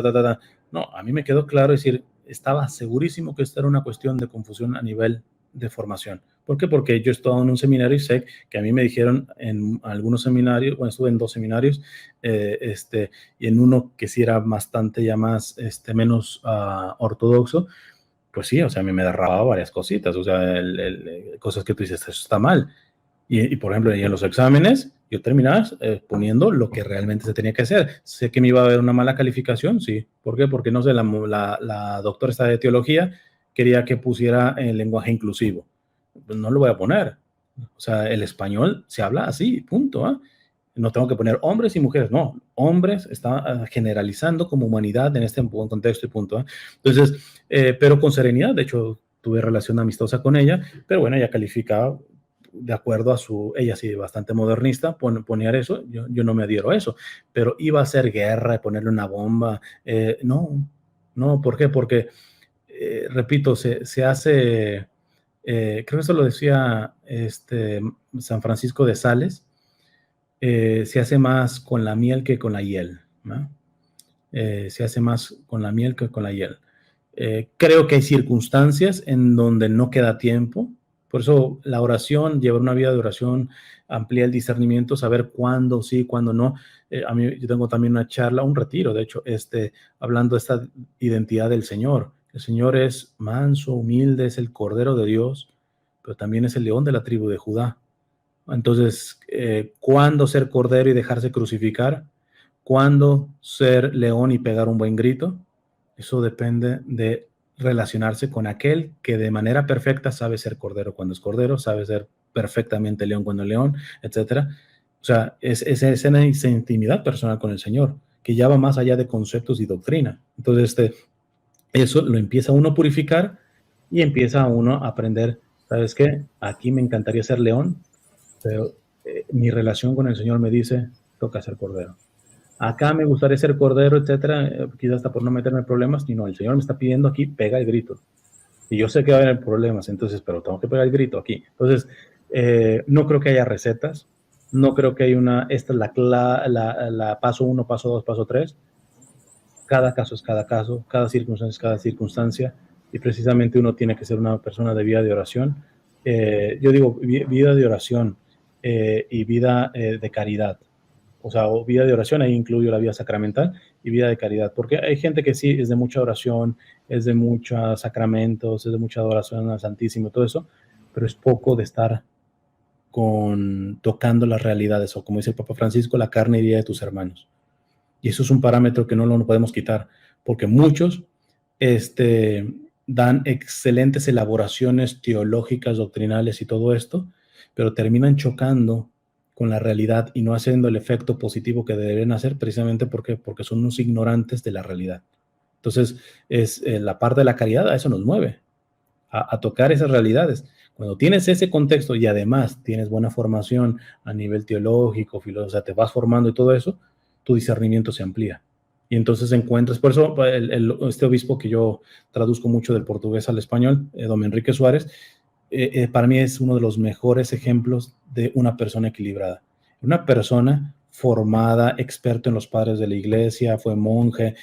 No, a mí me quedó claro, decir, estaba segurísimo que esta era una cuestión de confusión a nivel de formación. ¿Por qué? Porque yo estaba en un seminario y sé que a mí me dijeron en algunos seminarios, bueno, estuve en 2 seminarios, y en uno que sí era bastante ya más, menos ortodoxo, pues sí, o sea, a mí me derrababa varias cositas, o sea, cosas que tú dices, eso está mal. Y por ejemplo, en los exámenes, yo terminaba poniendo lo que realmente se tenía que hacer. Sé que me iba a haber una mala calificación, sí. ¿Por qué? Porque, no sé, la doctora esta de teología quería que pusiera el lenguaje inclusivo. Pues no lo voy a poner. O sea, el español se habla así, punto. ¿Eh? No tengo que poner hombres y mujeres, no. Hombres está generalizando como humanidad en este contexto y punto. ¿Eh? Entonces, pero con serenidad, de hecho, tuve relación amistosa con ella, pero bueno, ella calificaba de acuerdo a ella sí, bastante modernista, poner eso, yo no me adhiero a eso, pero iba a ser guerra, ponerle una bomba, no, ¿por qué? Porque, repito, se hace, creo que eso lo decía San Francisco de Sales, se hace más con la miel que con la hiel, ¿no? Se hace más con la miel que con la hiel. Creo que hay circunstancias en donde no queda tiempo. Por eso la oración, llevar una vida de oración, amplía el discernimiento, saber cuándo sí, cuándo no. A mí, yo tengo también una charla, un retiro, de hecho, hablando de esta identidad del Señor. El Señor es manso, humilde, es el Cordero de Dios, pero también es el león de la tribu de Judá. Entonces, ¿cuándo ser cordero y dejarse crucificar? ¿Cuándo ser león y pegar un buen grito? Eso depende de relacionarse con aquel que de manera perfecta sabe ser cordero cuando es cordero, sabe ser perfectamente león cuando es león, etcétera. O sea, es esa intimidad personal con el Señor, que ya va más allá de conceptos y doctrina. Entonces, eso lo empieza uno a purificar y empieza uno a aprender, ¿sabes qué? Aquí me encantaría ser león, pero mi relación con el Señor me dice, toca ser cordero. Acá me gustaría ser cordero, etcétera, quizás hasta por no meterme en problemas, y no, el Señor me está pidiendo aquí, pega el grito. Y yo sé que va a haber problemas, entonces, pero tengo que pegar el grito aquí. Entonces, no creo que haya recetas, no creo que haya esta es la paso 1, paso 2, paso 3. Cada caso es cada circunstancia es cada circunstancia, y precisamente uno tiene que ser una persona de vida de oración yo digo vida de oración y vida de caridad. O sea, o vida de oración, ahí incluyo la vida sacramental y vida de caridad, porque hay gente que sí es de mucha oración, es de muchos sacramentos, es de mucha adoración al Santísimo, todo eso, pero es poco de estar tocando las realidades, o como dice el Papa Francisco, la carne y vida de tus hermanos. Y eso es un parámetro que no lo podemos quitar, porque muchos dan excelentes elaboraciones teológicas, doctrinales y todo esto, pero terminan chocando con la realidad y no haciendo el efecto positivo que deben hacer, precisamente porque son unos ignorantes de la realidad. Entonces, es la parte de la caridad, a eso nos mueve, a tocar esas realidades. Cuando tienes ese contexto y además tienes buena formación a nivel teológico, o sea, te vas formando y todo eso, tu discernimiento se amplía. Y entonces encuentras, por eso este obispo que yo traduzco mucho del portugués al español, don Enrique Suárez, para mí es uno de los mejores ejemplos de una persona equilibrada. Una persona formada, experto en los padres de la iglesia, fue monje,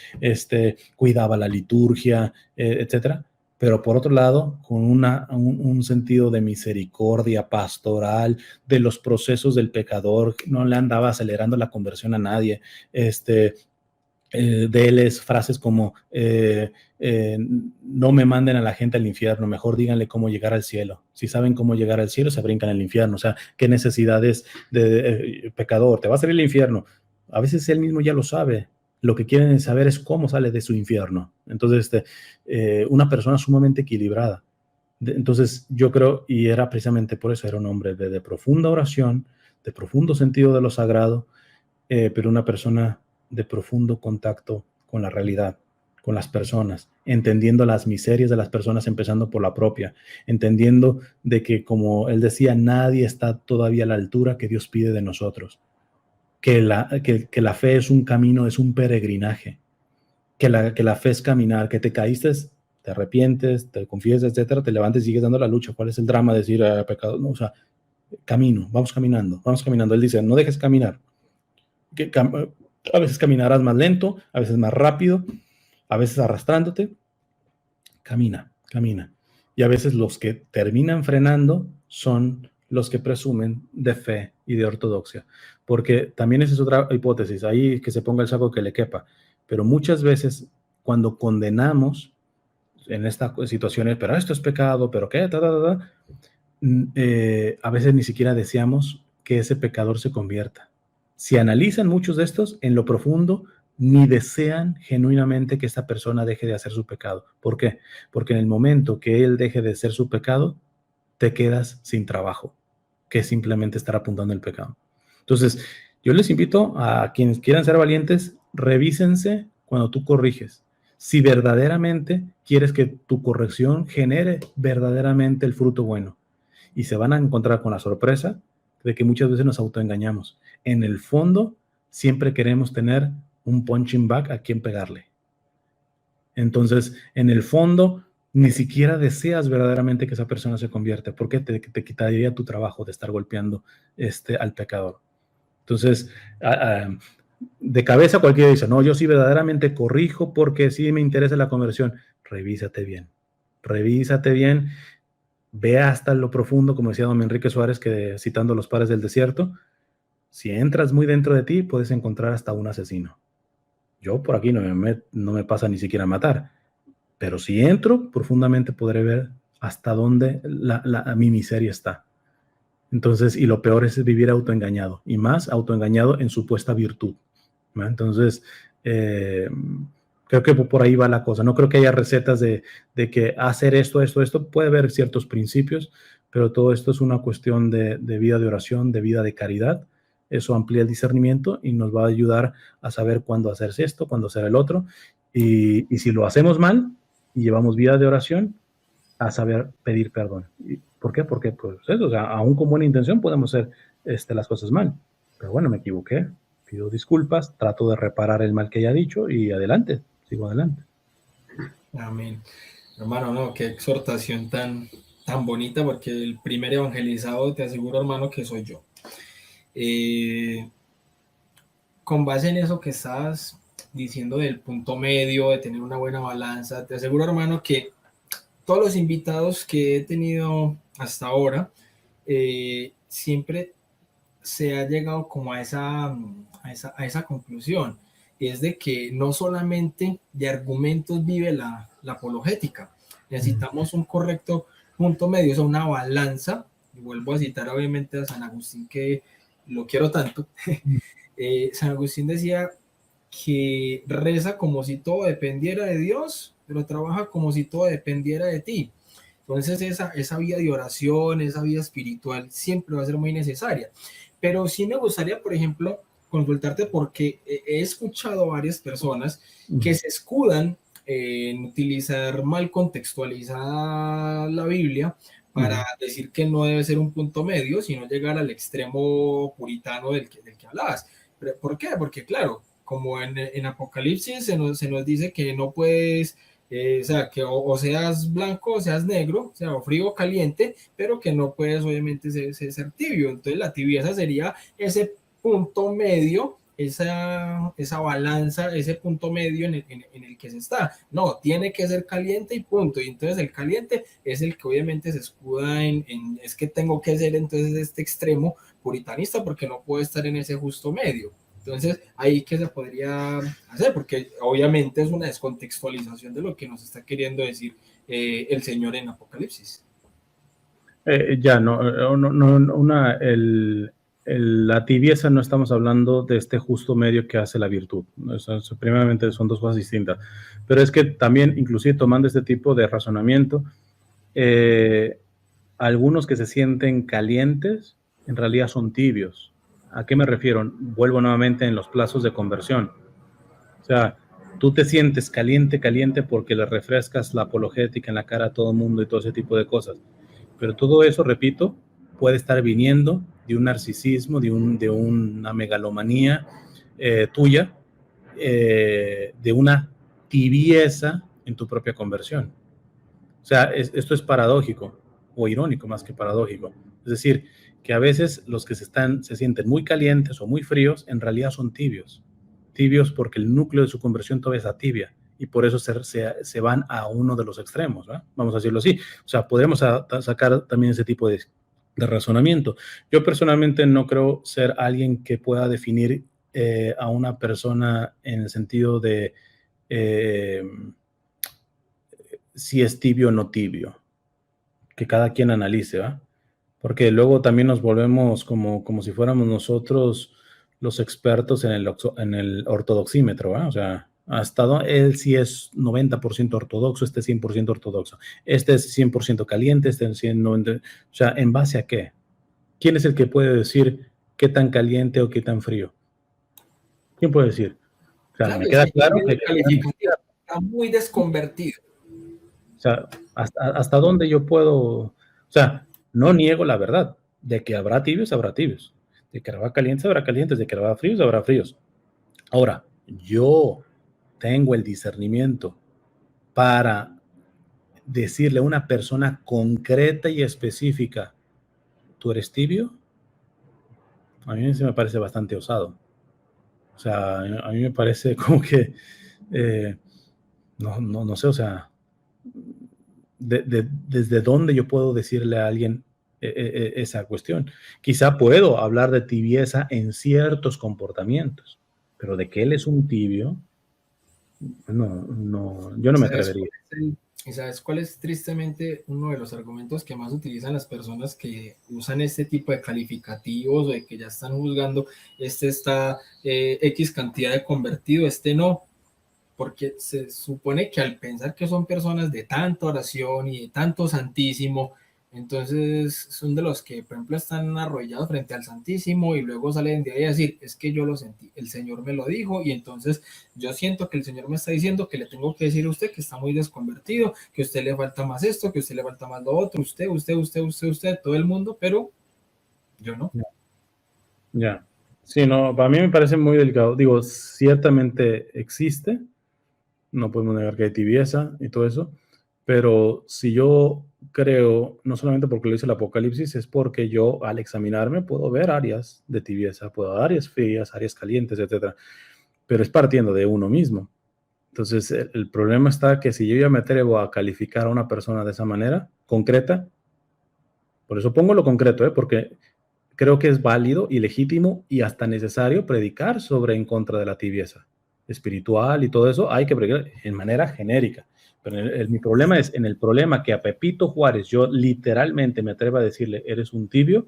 cuidaba la liturgia, etcétera, pero por otro lado, con un sentido de misericordia pastoral, de los procesos del pecador, no le andaba acelerando la conversión a nadie, de él es frases como no me manden a la gente al infierno, mejor díganle cómo llegar al cielo. Si saben cómo llegar al cielo, se brincan al infierno. O sea, qué necesidades de pecador, te va a salir el infierno. A veces él mismo ya lo sabe. Lo que quieren saber es cómo sale de su infierno. Entonces, una persona sumamente equilibrada. Entonces, yo creo, y era precisamente por eso, era un hombre de profunda oración, de profundo sentido de lo sagrado, pero una persona de profundo contacto con la realidad, con las personas, entendiendo las miserias de las personas, empezando por la propia, entendiendo de que, como él decía, nadie está todavía a la altura que Dios pide de nosotros, que la fe es un camino, es un peregrinaje, que la fe es caminar, que te caíste, te arrepientes, te confiesas, etcétera, te levantes y sigues dando la lucha. ¿Cuál es el drama de decir pecado? No, o sea, camino, vamos caminando, vamos caminando. Él dice, no dejes caminar, que a veces caminarás más lento, a veces más rápido, a veces arrastrándote. Camina, camina. Y a veces los que terminan frenando son los que presumen de fe y de ortodoxia. Porque también esa es otra hipótesis, ahí que se ponga el saco que le quepa. Pero muchas veces cuando condenamos en estas situaciones, pero esto es pecado, pero qué, a veces ni siquiera deseamos que ese pecador se convierta. Si analizan muchos de estos, en lo profundo, ni desean genuinamente que esta persona deje de hacer su pecado. ¿Por qué? Porque en el momento que él deje de hacer su pecado, te quedas sin trabajo, que es simplemente estar apuntando el pecado. Entonces, yo les invito a quienes quieran ser valientes, revísense cuando tú corriges. Si verdaderamente quieres que tu corrección genere verdaderamente el fruto bueno. Y se van a encontrar con la sorpresa de que muchas veces nos autoengañamos. En el fondo, siempre queremos tener un punching bag a quien pegarle. Entonces, en el fondo, ni siquiera deseas verdaderamente que esa persona se convierta, porque te quitaría tu trabajo de estar golpeando al pecador. Entonces, de cabeza cualquiera dice, no, yo sí verdaderamente corrijo porque sí me interesa la conversión. Revísate bien, ve hasta lo profundo, como decía don Enrique Suárez, que citando los padres del desierto, si entras muy dentro de ti, puedes encontrar hasta un asesino. Yo por aquí no me pasa ni siquiera a matar, pero si entro profundamente podré ver hasta dónde mi miseria está. Entonces, y lo peor es vivir autoengañado, y más autoengañado en supuesta virtud, ¿no? Entonces, creo que por ahí va la cosa. No creo que haya recetas de que hacer esto. Puede haber ciertos principios, pero todo esto es una cuestión de vida de oración, de vida de caridad. Eso amplía el discernimiento y nos va a ayudar a saber cuándo hacer esto, cuándo hacer el otro. Y si lo hacemos mal y llevamos vida de oración, a saber pedir perdón. ¿Por qué? Porque, pues, eso, o sea, aún con buena intención podemos hacer las cosas mal. Pero bueno, me equivoqué, pido disculpas, trato de reparar el mal que haya dicho y adelante, sigo adelante. Amén. Hermano, no, qué exhortación tan bonita, porque el primer evangelizado, te aseguro, hermano, que soy yo. Con base en eso que estás diciendo del punto medio, de tener una buena balanza, te aseguro, hermano, que todos los invitados que he tenido hasta ahora, siempre se ha llegado como a esa conclusión, y es de que no solamente de argumentos vive la apologética, necesitamos un correcto punto medio, o sea, una balanza, y vuelvo a citar obviamente a San Agustín, que lo quiero tanto. San Agustín decía que reza como si todo dependiera de Dios, pero trabaja como si todo dependiera de ti. Entonces esa vida de oración, esa vida espiritual siempre va a ser muy necesaria. Pero sí me gustaría, por ejemplo, consultarte porque he escuchado a varias personas que se escudan en utilizar mal contextualizada la Biblia para decir que no debe ser un punto medio, sino llegar al extremo puritano del que hablabas. ¿Por qué? Porque claro, como en Apocalipsis se nos dice que no puedes, o sea, que o seas blanco o seas negro, o sea, o frío o caliente, pero que no puedes obviamente ser tibio. Entonces la tibieza sería ese punto medio, esa balanza, ese punto medio en el que se está. No, tiene que ser caliente y punto. Y entonces el caliente es el que obviamente se escuda es que tengo que ser entonces este extremo puritanista porque no puedo estar en ese justo medio. Entonces, ahí que se podría hacer, porque obviamente es una descontextualización de lo que nos está queriendo decir el Señor en Apocalipsis. La tibieza no estamos hablando de este justo medio que hace la virtud. Primeramente son dos cosas distintas. Pero es que también, inclusive tomando este tipo de razonamiento, algunos que se sienten calientes en realidad son tibios. ¿A qué me refiero? Vuelvo nuevamente en los plazos de conversión. O sea, tú te sientes caliente porque le refrescas la apologética en la cara a todo el mundo y todo ese tipo de cosas. Pero todo eso, repito, puede estar viniendo de un narcisismo, de una megalomanía tuya, de una tibieza en tu propia conversión. O sea, esto es paradójico, o irónico más que paradójico. Es decir, que a veces los que se sienten muy calientes o muy fríos, en realidad son tibios. Tibios porque el núcleo de su conversión todavía está tibia, y por eso se van a uno de los extremos, ¿verdad? Vamos a decirlo así. O sea, podremos sacar también ese tipo de razonamiento. Yo personalmente no creo ser alguien que pueda definir a una persona en el sentido de si es tibio o no tibio. Que cada quien analice, ¿va? Porque luego también nos volvemos como si fuéramos nosotros los expertos en el ortodoxímetro, ¿va? O sea, hasta él sí es 90% ortodoxo, este es 100% ortodoxo, este es 100% caliente, este es 190%, o sea, ¿en base a qué? ¿Quién es el que puede decir qué tan caliente o qué tan frío? ¿Quién puede decir? O sea, Claro, me queda claro que está muy desconvertido. O sea, hasta dónde yo puedo, o sea, no niego la verdad, de que habrá tibios, de que habrá calientes, habrá calientes, de que habrá fríos, habrá fríos. Ahora, yo tengo el discernimiento para decirle a una persona concreta y específica, ¿tú eres tibio? A mí se me parece bastante osado. O sea, a mí me parece como que, no sé, o sea, desde dónde yo puedo decirle a alguien esa cuestión. Quizá puedo hablar de tibieza en ciertos comportamientos, pero de que él es un tibio, yo no me atrevería. ¿Y sabes cuál es tristemente uno de los argumentos que más utilizan las personas que usan este tipo de calificativos o de que ya están juzgando, este está X cantidad de convertido, este no? Porque se supone que al pensar que son personas de tanta oración y de tanto santísimo, entonces son de los que, por ejemplo, están arrodillados frente al Santísimo y luego salen de ahí a decir, es que yo lo sentí, el Señor me lo dijo y entonces yo siento que el Señor me está diciendo que le tengo que decir a usted que está muy desconvertido, que a usted le falta más esto, que a usted le falta más lo otro, usted, todo el mundo, pero yo no. Ya. Sí, no, para mí me parece muy delicado. Digo, ciertamente existe, no podemos negar que hay tibieza y todo eso, pero si yo creo, no solamente porque lo dice el Apocalipsis, es porque yo al examinarme puedo ver áreas de tibieza, puedo ver áreas frías, áreas calientes, etcétera, pero es partiendo de uno mismo. Entonces, el problema está que si yo ya me atrevo a calificar a una persona de esa manera, concreta, por eso pongo lo concreto, porque creo que es válido y legítimo y hasta necesario predicar sobre en contra de la tibieza espiritual y todo eso, hay que predicar en manera genérica. Pero mi problema es, en el problema que a Pepito Juárez yo literalmente me atrevo a decirle, eres un tibio.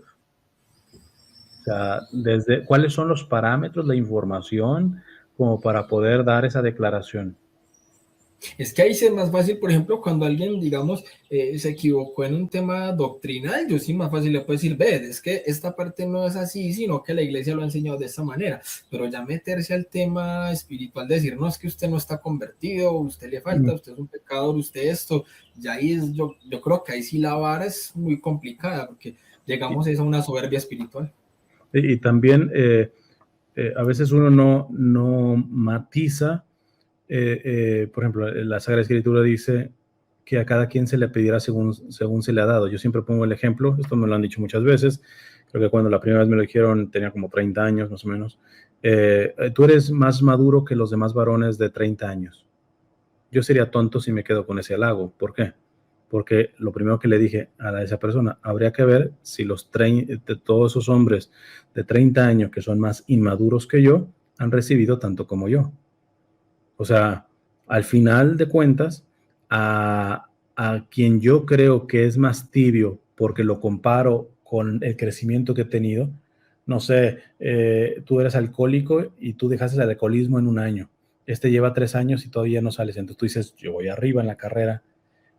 O sea, desde cuáles son los parámetros, la información, como para poder dar esa declaración. Es que ahí sí es más fácil, por ejemplo, cuando alguien, digamos, se equivocó en un tema doctrinal, yo sí más fácil le puedo decir, ve, es que esta parte no es así, sino que la iglesia lo ha enseñado de esta manera, pero ya meterse al tema espiritual, decir, no, es que usted no está convertido, usted le falta, usted es un pecador, usted esto, ya ahí es, yo creo que ahí sí la vara es muy complicada, porque llegamos a una soberbia espiritual. Y también a veces uno no matiza. Por ejemplo, la Sagrada Escritura dice que a cada quien se le pedirá según se le ha dado. Yo siempre pongo el ejemplo, esto me lo han dicho muchas veces, creo que cuando la primera vez me lo dijeron tenía como 30 años más o menos. Tú eres más maduro que los demás varones de 30 años. Yo sería tonto si me quedo con ese halago. ¿Por qué? Porque lo primero que le dije a esa persona, habría que ver si de todos esos hombres de 30 años que son más inmaduros que yo, han recibido tanto como yo. O sea, al final de cuentas, a quien yo creo que es más tibio, porque lo comparo con el crecimiento que he tenido, no sé, tú eres alcohólico y tú dejaste el alcoholismo en un año. Este lleva 3 años y todavía no sales. Entonces tú dices, yo voy arriba en la carrera.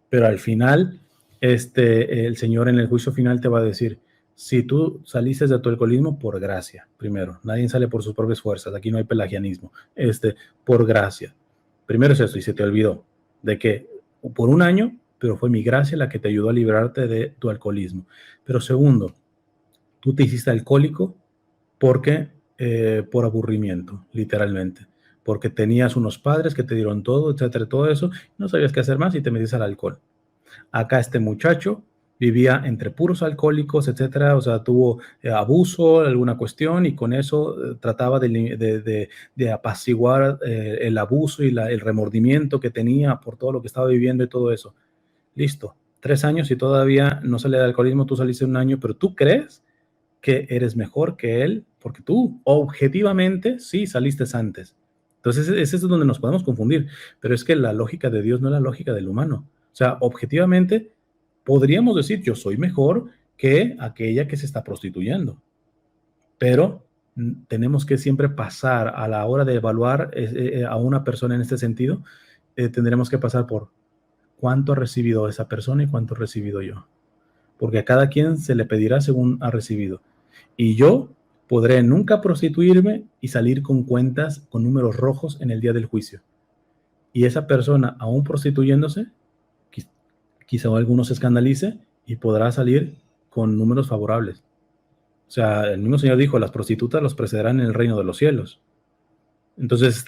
Pero al final, el Señor en el juicio final te va a decir, si tú saliste de tu alcoholismo, por gracia, primero. Nadie sale por sus propias fuerzas. Aquí no hay pelagianismo. Por gracia. Primero es eso, y se te olvidó de que por un año, pero fue mi gracia la que te ayudó a librarte de tu alcoholismo. Pero segundo, tú te hiciste alcohólico porque por aburrimiento, literalmente. Porque tenías unos padres que te dieron todo, etcétera, todo eso, no sabías qué hacer más y te metiste al alcohol. Acá este muchacho vivía entre puros alcohólicos, etcétera, o sea, tuvo abuso, alguna cuestión, y con eso trataba de apaciguar el abuso y el remordimiento que tenía por todo lo que estaba viviendo y todo eso. Listo, 3 años y todavía no sale del alcoholismo, tú saliste un año, pero tú crees que eres mejor que él, porque tú objetivamente sí saliste antes. Entonces, ese es donde nos podemos confundir, pero es que la lógica de Dios no es la lógica del humano. O sea, objetivamente podríamos decir, yo soy mejor que aquella que se está prostituyendo, pero tenemos que siempre pasar a la hora de evaluar a una persona en este sentido, tendremos que pasar por cuánto ha recibido esa persona y cuánto he recibido yo, porque a cada quien se le pedirá según ha recibido. Y yo podré nunca prostituirme y salir con cuentas, con números rojos en el día del juicio. Y esa persona, aún prostituyéndose, quizá alguno se escandalice y podrá salir con números favorables. O sea, el mismo Señor dijo, las prostitutas los precederán en el reino de los cielos. Entonces,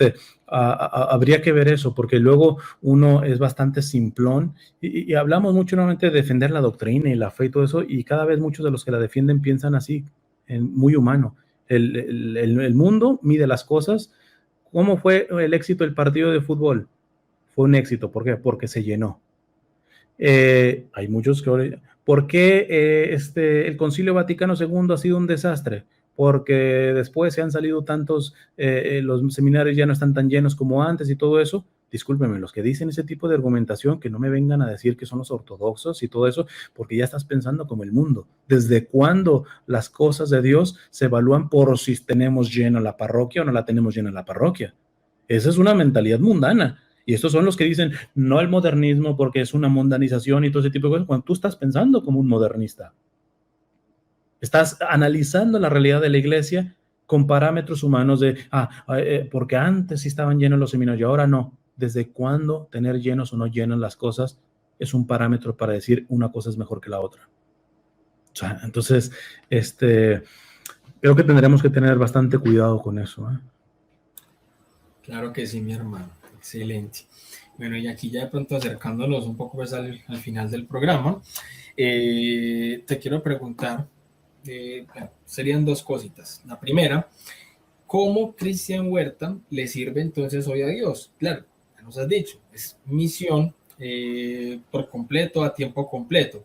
habría que ver eso, porque luego uno es bastante simplón y hablamos mucho nuevamente de defender la doctrina y la fe y todo eso, y cada vez muchos de los que la defienden piensan así, muy humano. El mundo mide las cosas. ¿Cómo fue el éxito del partido de fútbol? Fue un éxito. ¿Por qué? Porque se llenó. Hay muchos que... ¿Por qué el Concilio Vaticano II ha sido un desastre? Porque después se han salido tantos, los seminarios ya no están tan llenos como antes y todo eso. Discúlpenme, los que dicen ese tipo de argumentación, que no me vengan a decir que son los ortodoxos y todo eso, porque ya estás pensando como el mundo. ¿Desde cuándo las cosas de Dios se evalúan por si tenemos llena la parroquia o no la tenemos llena la parroquia? Esa es una mentalidad mundana. Y estos son los que dicen, no el modernismo porque es una mundanización y todo ese tipo de cosas, cuando tú estás pensando como un modernista. Estás analizando la realidad de la iglesia con parámetros humanos de, porque antes sí estaban llenos los seminarios y ahora no. ¿Desde cuándo tener llenos o no llenos las cosas es un parámetro para decir una cosa es mejor que la otra? O sea, entonces, creo que tendremos que tener bastante cuidado con eso, ¿eh? Claro que sí, mi hermano. Excelente. Bueno, y aquí ya de pronto acercándonos un poco pues al final del programa, te quiero preguntar, bueno, serían 2 cositas. La primera, ¿cómo Cristian Huerta le sirve entonces hoy a Dios? Claro, nos has dicho, es misión por completo, a tiempo completo.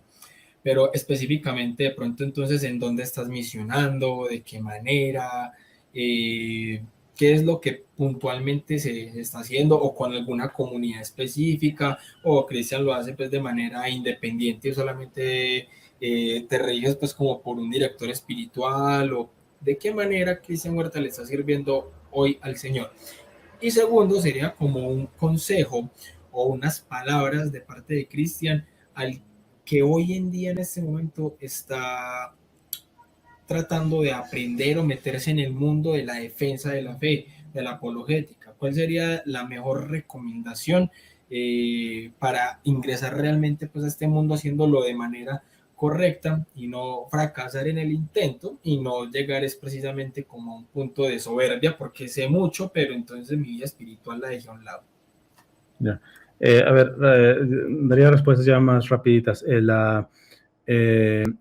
Pero específicamente de pronto entonces en dónde estás misionando, de qué manera, qué es lo que puntualmente se está haciendo o con alguna comunidad específica, o Cristian lo hace pues de manera independiente o solamente te riges pues como por un director espiritual, o de qué manera Cristian Huerta le está sirviendo hoy al Señor. Y segundo sería como un consejo o unas palabras de parte de Cristian al que hoy en día en este momento está tratando de aprender o meterse en el mundo de la defensa de la fe, de la apologética. ¿Cuál sería la mejor recomendación para ingresar realmente pues, a este mundo haciéndolo de manera correcta y no fracasar en el intento y no llegar es precisamente como a un punto de soberbia porque sé mucho, pero entonces mi vida espiritual la dejé a un lado? Ya. A ver, daría respuestas ya más rapiditas.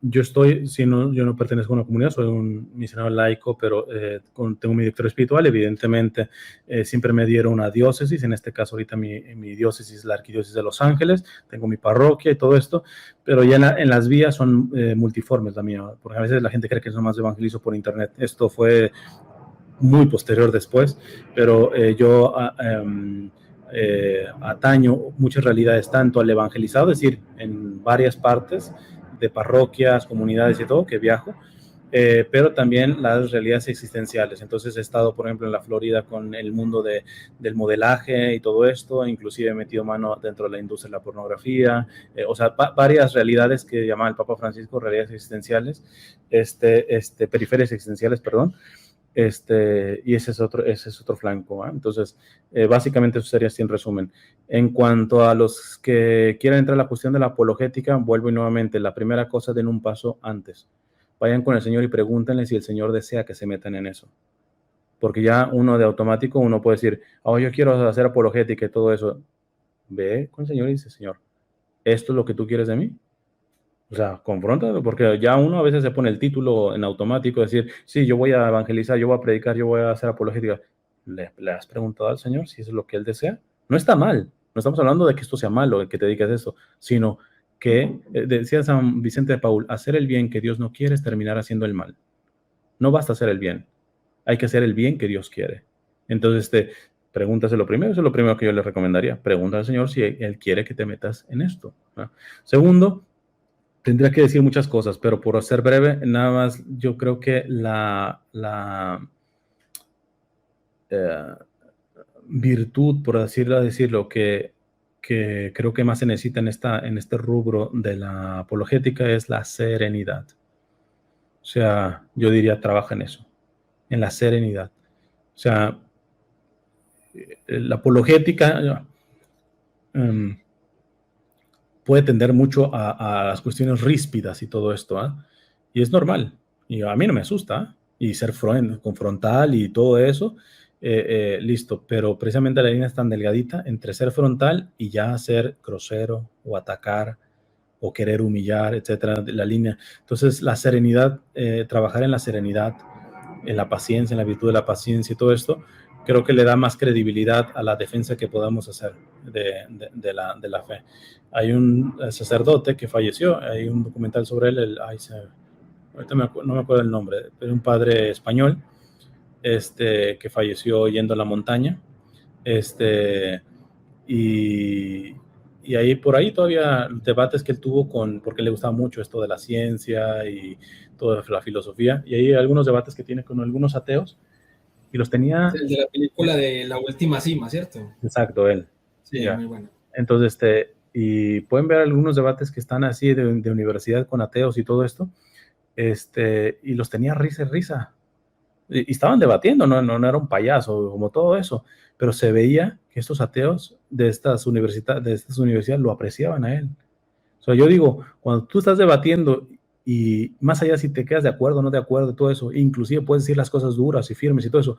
Yo yo no pertenezco a una comunidad, soy un misionero laico, pero tengo mi director espiritual. Evidentemente, siempre me dieron una diócesis. En este caso, ahorita mi diócesis es la Arquidiócesis de Los Ángeles. Tengo mi parroquia y todo esto, pero ya en las vías son multiformes la mía, porque a veces la gente cree que es nomás evangelizo por internet. Esto fue muy posterior después, pero yo ataño muchas realidades tanto al evangelizado, es decir, en varias partes de parroquias, comunidades y todo, que viajo, pero también las realidades existenciales. Entonces he estado, por ejemplo, en la Florida con el mundo del modelaje y todo esto, inclusive he metido mano dentro de la industria de la pornografía, o sea, varias realidades que llamaba el Papa Francisco realidades existenciales, periferias existenciales, perdón. Y ese es otro flanco, ¿eh? Entonces, básicamente eso sería así en resumen. En cuanto a los que quieran entrar a la cuestión de la apologética, vuelvo y nuevamente, la primera cosa, den un paso antes. Vayan con el Señor y pregúntenle si el Señor desea que se metan en eso. Porque ya uno de automático, uno puede decir, oh, yo quiero hacer apologética y todo eso. Ve con el Señor y dice, Señor, ¿esto es lo que tú quieres de mí? O sea, confróntalo, porque ya uno a veces se pone el título en automático, decir, sí, yo voy a evangelizar, yo voy a predicar, yo voy a hacer apologética. ¿Le has preguntado al Señor si eso es lo que Él desea? No está mal, no estamos hablando de que esto sea malo, de que te dediques a eso, sino que, decía San Vicente de Paul, hacer el bien que Dios no quiere es terminar haciendo el mal. No basta hacer el bien, hay que hacer el bien que Dios quiere. Entonces, pregúntaselo primero, eso es lo primero que yo le recomendaría. Pregunta al Señor si Él quiere que te metas en esto, ¿no? Segundo, tendría que decir muchas cosas, pero por ser breve, nada más yo creo que la virtud, por decirlo, que creo que más se necesita en este rubro de la apologética es la serenidad. O sea, yo diría, trabaja en eso, en la serenidad. O sea, la apologética puede tender mucho a las cuestiones ríspidas y todo esto, ¿eh? Y es normal, y a mí no me asusta, ¿eh? Y ser frontal y todo eso, listo, pero precisamente la línea es tan delgadita entre ser frontal y ya ser grosero o atacar o querer humillar, etcétera, la línea. Entonces, la serenidad, trabajar en la serenidad, en la paciencia, en la virtud de la paciencia y todo esto, creo que le da más credibilidad a la defensa que podamos hacer de la fe. Hay un sacerdote que falleció, hay un documental sobre él, ahorita no me acuerdo el nombre, pero un padre español que falleció yendo a la montaña, y, y ahí por ahí todavía debates que él tuvo porque le gustaba mucho esto de la ciencia y toda la filosofía, y hay algunos debates que tiene con algunos ateos, y los tenía... El de la película de La Última Cima, ¿cierto? Exacto, él. Sí, Ya. muy bueno. Entonces, y pueden ver algunos debates que están así de universidad con ateos y todo esto, y los tenía risa y risa. Y estaban debatiendo, no era un payaso, como todo eso, pero se veía que estos ateos de estas universidades lo apreciaban a él. O sea, yo digo, cuando tú estás debatiendo y más allá si te quedas de acuerdo o no de acuerdo, todo eso, inclusive puedes decir las cosas duras y firmes y todo eso,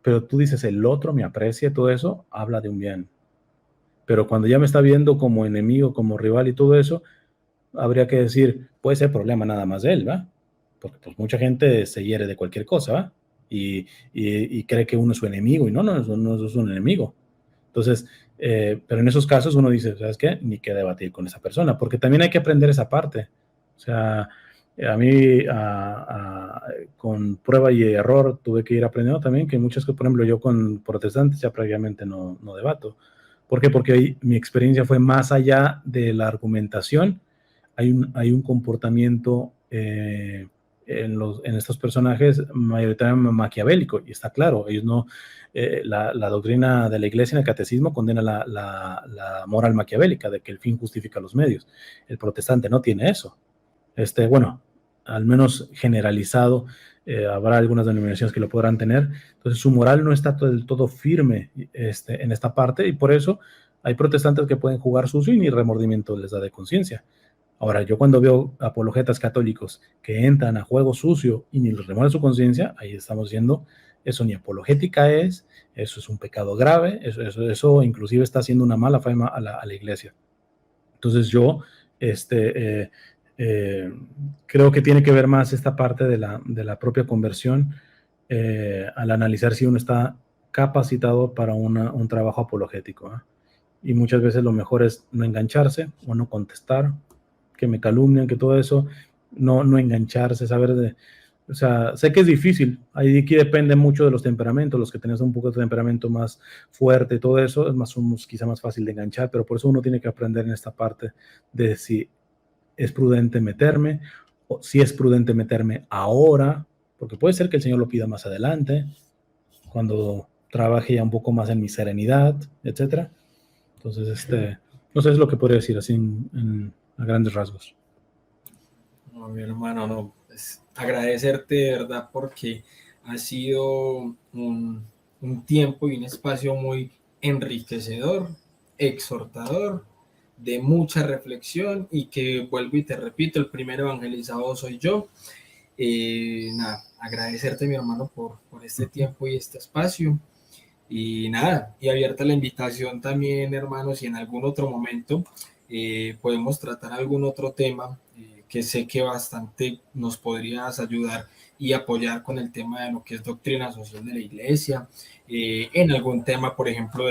pero tú dices, el otro me aprecia, todo eso, habla de un bien. Pero cuando ya me está viendo como enemigo, como rival y todo eso, habría que decir, puede ser problema nada más de él, ¿va? Porque pues mucha gente se hiere de cualquier cosa, ¿va? Y cree que uno es su enemigo, y no es un enemigo. Entonces, pero en esos casos uno dice, ¿sabes qué? Ni qué debatir con esa persona, porque también hay que aprender esa parte. O sea, a mí con prueba y error tuve que ir aprendiendo también que muchas cosas, por ejemplo, yo con protestantes ya prácticamente no debato. ¿Por qué? Porque ahí mi experiencia fue más allá de la argumentación. Hay un comportamiento en estos personajes mayoritariamente maquiavélico, y está claro, ellos no, la doctrina de la iglesia en el catecismo condena la moral maquiavélica, de que el fin justifica los medios. El protestante no tiene eso. Bueno, al menos generalizado, habrá algunas denominaciones que lo podrán tener. Entonces su moral no está del todo firme en esta parte, y por eso hay protestantes que pueden jugar sucio y ni remordimiento les da de conciencia. Ahora, yo cuando veo apologetas católicos que entran a juego sucio y ni les remueven su conciencia, ahí estamos diciendo, eso ni apologética es, eso es un pecado grave, eso inclusive está haciendo una mala fama a la iglesia. Entonces yo, creo que tiene que ver más esta parte de la propia conversión al analizar si uno está capacitado para un trabajo apologético, ¿eh? Y muchas veces lo mejor es no engancharse o no contestar, que me calumnian, que todo eso, no engancharse, saber o sea, sé que es difícil, ahí aquí depende mucho de los temperamentos, los que tenemos un poco de temperamento más fuerte y todo eso, somos quizá más fácil de enganchar, pero por eso uno tiene que aprender en esta parte de si es prudente meterme, o si es prudente meterme ahora, porque puede ser que el Señor lo pida más adelante, cuando trabaje ya un poco más en mi serenidad, etcétera. Entonces, no sé, es lo que podría decir así a grandes rasgos. No, mi hermano, no, pues agradecerte de verdad porque ha sido un tiempo y un espacio muy enriquecedor, exhortador, de mucha reflexión, y que vuelvo y te repito, el primer evangelizado soy yo. Nada, agradecerte, mi hermano, por este tiempo y este espacio. Y nada, y abierta la invitación también, hermanos, si en algún otro momento podemos tratar algún otro tema que sé que bastante nos podrías ayudar y apoyar con el tema de lo que es doctrina social de la iglesia, en algún tema, por ejemplo,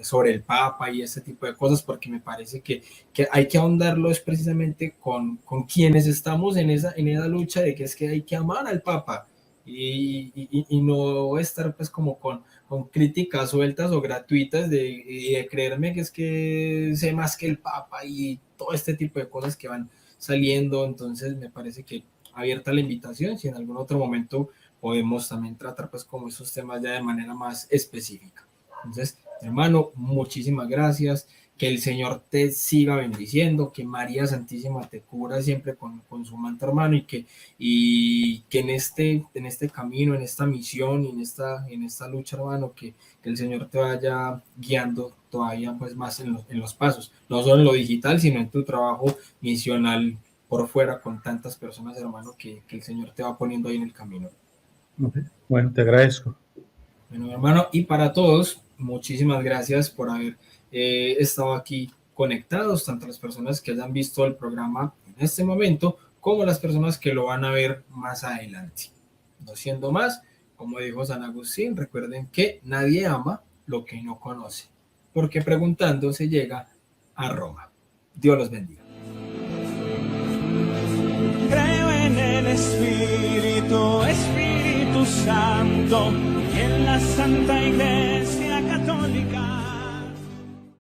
sobre el Papa y ese tipo de cosas, porque me parece que hay que ahondarlo es precisamente con quienes estamos en esa lucha de que es que hay que amar al Papa y no estar pues como con críticas sueltas o gratuitas de creerme que es que sé más que el Papa y todo este tipo de cosas que van saliendo. Entonces me parece que abierta la invitación, si en algún otro momento podemos también tratar pues como esos temas ya de manera más específica. Entonces, hermano, muchísimas gracias, que el Señor te siga bendiciendo, que María Santísima te cubra siempre con su manto, hermano, y que en este camino, en esta misión y en esta lucha, hermano, que el Señor te vaya guiando todavía pues más en los pasos, no solo en lo digital, sino en tu trabajo misional por fuera con tantas personas, hermano, que el Señor te va poniendo ahí en el camino. Okay. Bueno, te agradezco. Bueno, hermano, y para todos, muchísimas gracias por haber estado aquí conectados, tanto las personas que hayan visto el programa en este momento, como las personas que lo van a ver más adelante. No siendo más, como dijo San Agustín, recuerden que nadie ama lo que no conoce, porque preguntando se llega a Roma. Dios los bendiga. Creo en el Espíritu Santo, y en la Santa Iglesia Católica.